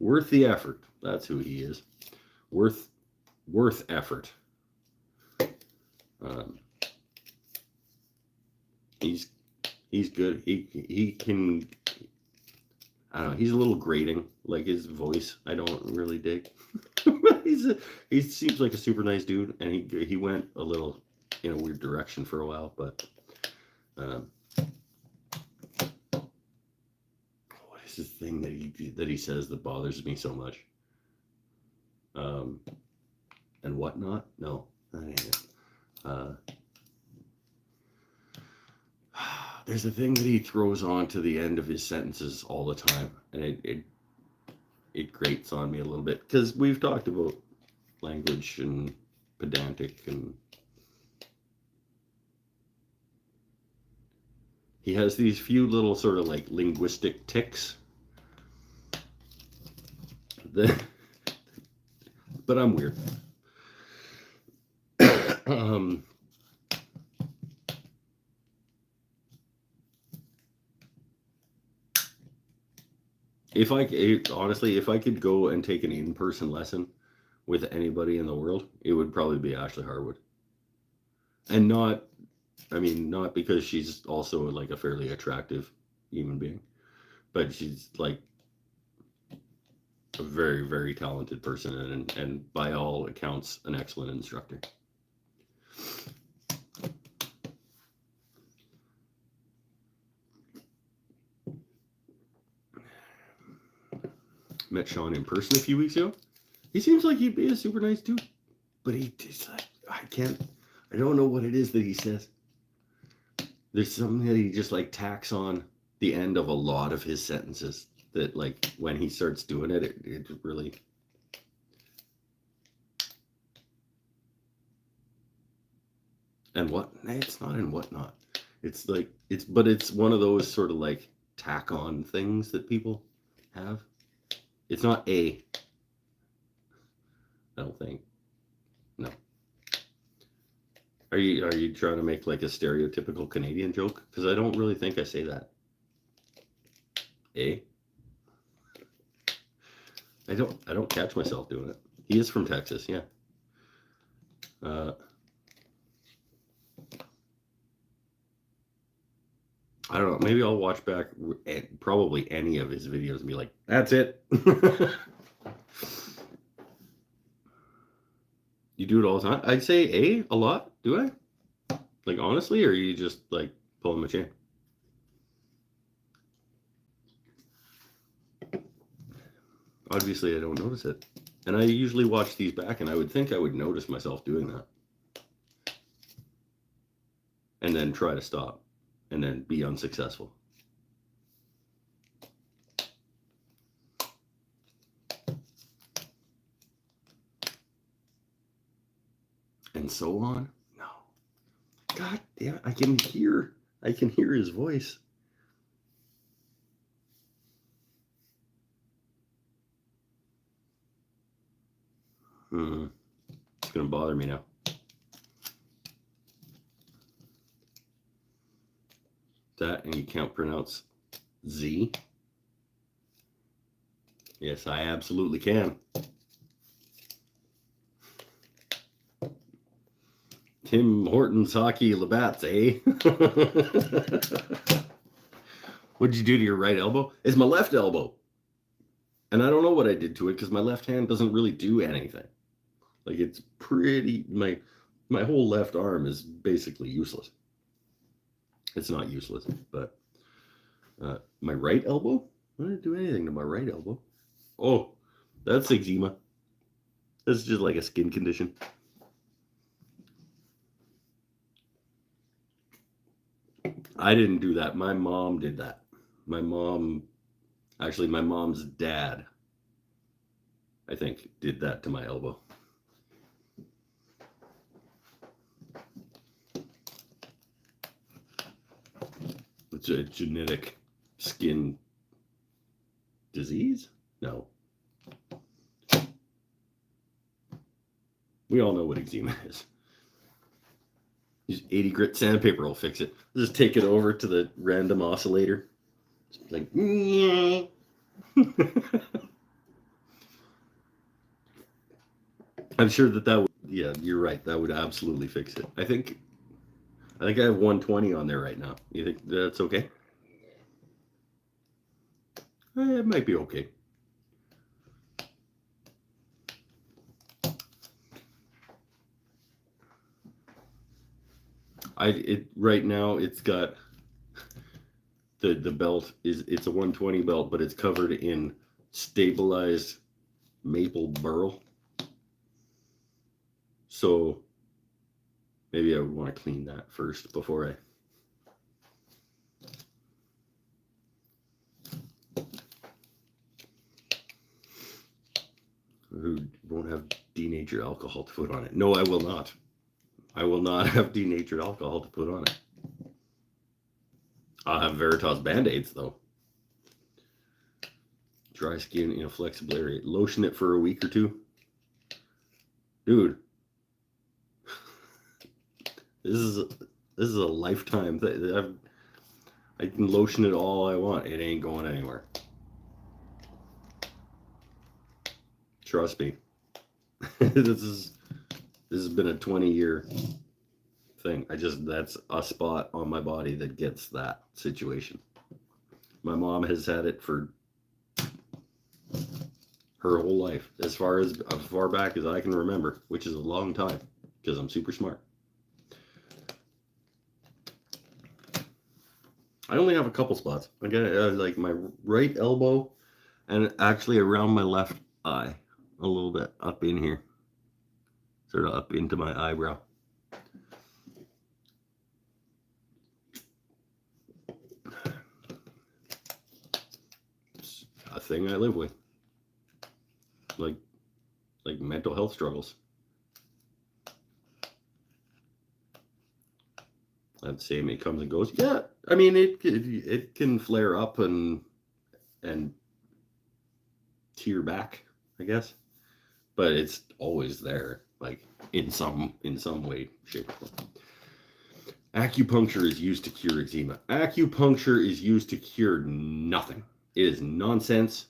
Worth the effort. That's who he is. Worth effort. He's good. He can, I don't know, he's a little grating, like his voice I don't really dig. He seems like a super nice dude, and he went a little in a weird direction for a while, but what is the thing that he says that bothers me so much? And whatnot? No, that ain't it. There's a thing that he throws on to the end of his sentences all the time, and it grates on me a little bit, because we've talked about language and pedantic, and he has these few little sort of like linguistic tics that, but I'm weird. If I could go and take an in-person lesson with anybody in the world, it would probably be Ashley Harwood. And not because she's also like a fairly attractive human being, but she's like a very, very talented person, and by all accounts, an excellent instructor. met Sean in person a few weeks ago. He seems like he'd be a super nice dude, but he's like, I don't know what it is that he says. There's something that he just like tacks on the end of a lot of his sentences that, like, when he starts doing it, it really. And what? It's not in whatnot. It's like, but it's one of those sort of like tack on things that people have. It's not I don't think. No. Are you trying to make like a stereotypical Canadian joke? Because I don't really think I say that. I don't catch myself doing it. He is from Texas, yeah. I don't know. Maybe I'll watch back probably any of his videos and be like, that's it. You do it all the time? I'd say a lot. Do I? Like, honestly, or are you just like pulling my chain? Obviously, I don't notice it. And I usually watch these back, and I would think I would notice myself doing that. And then try to stop. And then be unsuccessful. And so on? No. God damn, I can hear his voice. It's gonna bother me now. That, and you can't pronounce Z? Yes, I absolutely can. Tim Hortons hockey Labatt's, eh? What'd you do to your right elbow? It's my left elbow. And I don't know what I did to it because my left hand doesn't really do anything. Like, it's pretty, my whole left arm is basically useless. It's not useless, but my right elbow? I didn't do anything to my right elbow. Oh, that's eczema. That's just like a skin condition. I didn't do that. My mom did that. My mom's dad, I think, did that to my elbow. It's a genetic skin disease? No. We all know what eczema is. Just 80 grit sandpaper will fix it. Just take it over to the random oscillator. Just like, I'm sure that would, yeah, you're right. That would absolutely fix it. I think I have 120 on there right now. You think that's okay? It might be okay. Right now it's got the belt it's a 120 belt, but it's covered in stabilized maple burl. So maybe I would want to clean that first before who won't have denatured alcohol to put on it. No, I will not. I will not have denatured alcohol to put on it. I'll have Veritas Band-Aids, though. Dry skin in a flexible area. Lotion it for a week or two. Dude. This is a lifetime thing. I can lotion it all I want. It ain't going anywhere. Trust me. This has been a 20-year thing. That's a spot on my body that gets that situation. My mom has had it for her whole life, as far back as I can remember, which is a long time because I'm super smart. I only have a couple spots. I got like my right elbow. And actually around my left eye, a little bit up in here, sort of up into my eyebrow. It's a thing I live with, like mental health struggles. That same, it comes and goes. Yeah, I mean it can flare up and tear back, I guess, but it's always there, like in some way, shape, or form. Acupuncture is used to cure eczema. Acupuncture is used to cure nothing. It is nonsense.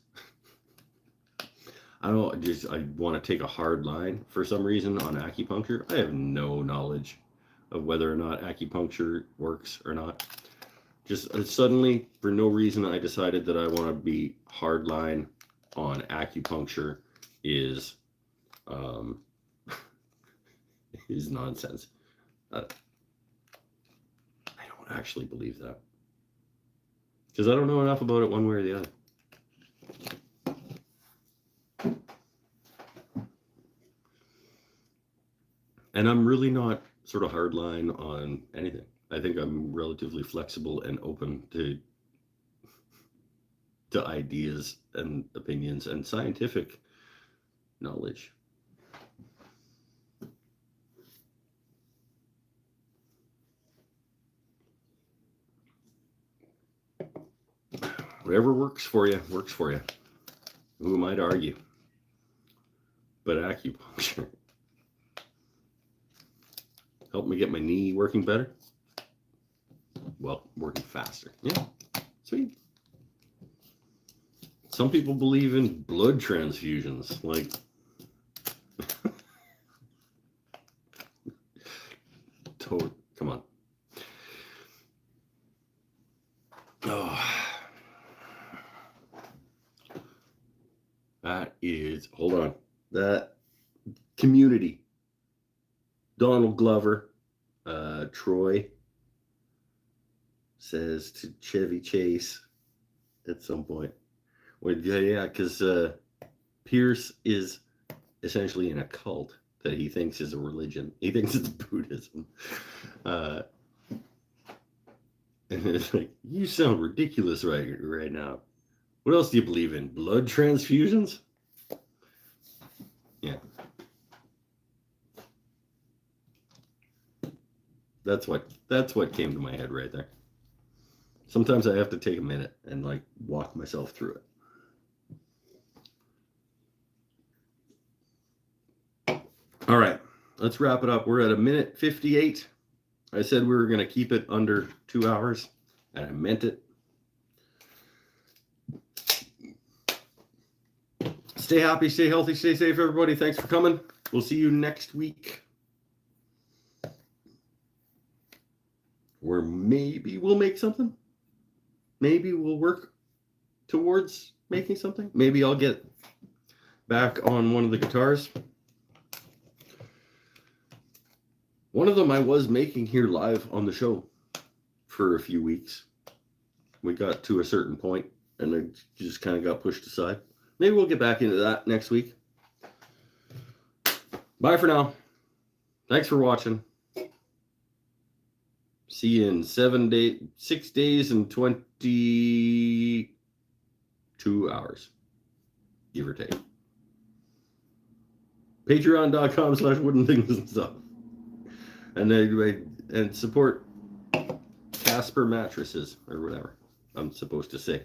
I want to take a hard line for some reason on acupuncture. I have no knowledge of whether or not acupuncture works or not. Just suddenly, for no reason, I decided that I want to be hardline on acupuncture is nonsense. I don't actually believe that, because I don't know enough about it one way or the other. And I'm really not sort of hardline on anything. I think I'm relatively flexible and open to ideas and opinions and scientific knowledge. Whatever works for you, works for you. Who am I to argue? But acupuncture helped me get my knee working better. Well, working faster. Yeah, sweet. Some people believe in blood transfusions, like come on. Oh. That is, hold on. That Community. Donald Glover, Troy says to Chevy Chase at some point. Well, yeah, because Pierce is essentially in a cult that he thinks is a religion. He thinks it's Buddhism. And it's like, you sound ridiculous right now. What else do you believe in? Blood transfusions? Yeah. That's what came to my head right there. Sometimes I have to take a minute and like walk myself through it. All right, let's wrap it up. We're at 1:58. I said we were going to keep it under 2 hours, and I meant it. Stay happy, stay healthy, stay safe, everybody. Thanks for coming. We'll see you next week, where maybe we'll make something. Maybe we'll work towards making something. Maybe I'll get back on one of the guitars. One of them I was making here live on the show for a few weeks. We got to a certain point and it just kind of got pushed aside. Maybe we'll get back into that next week. Bye for now. Thanks for watching. See you in 6 days and 22 hours, give or take. Patreon.com/wooden things and stuff. And support Casper mattresses or whatever I'm supposed to say.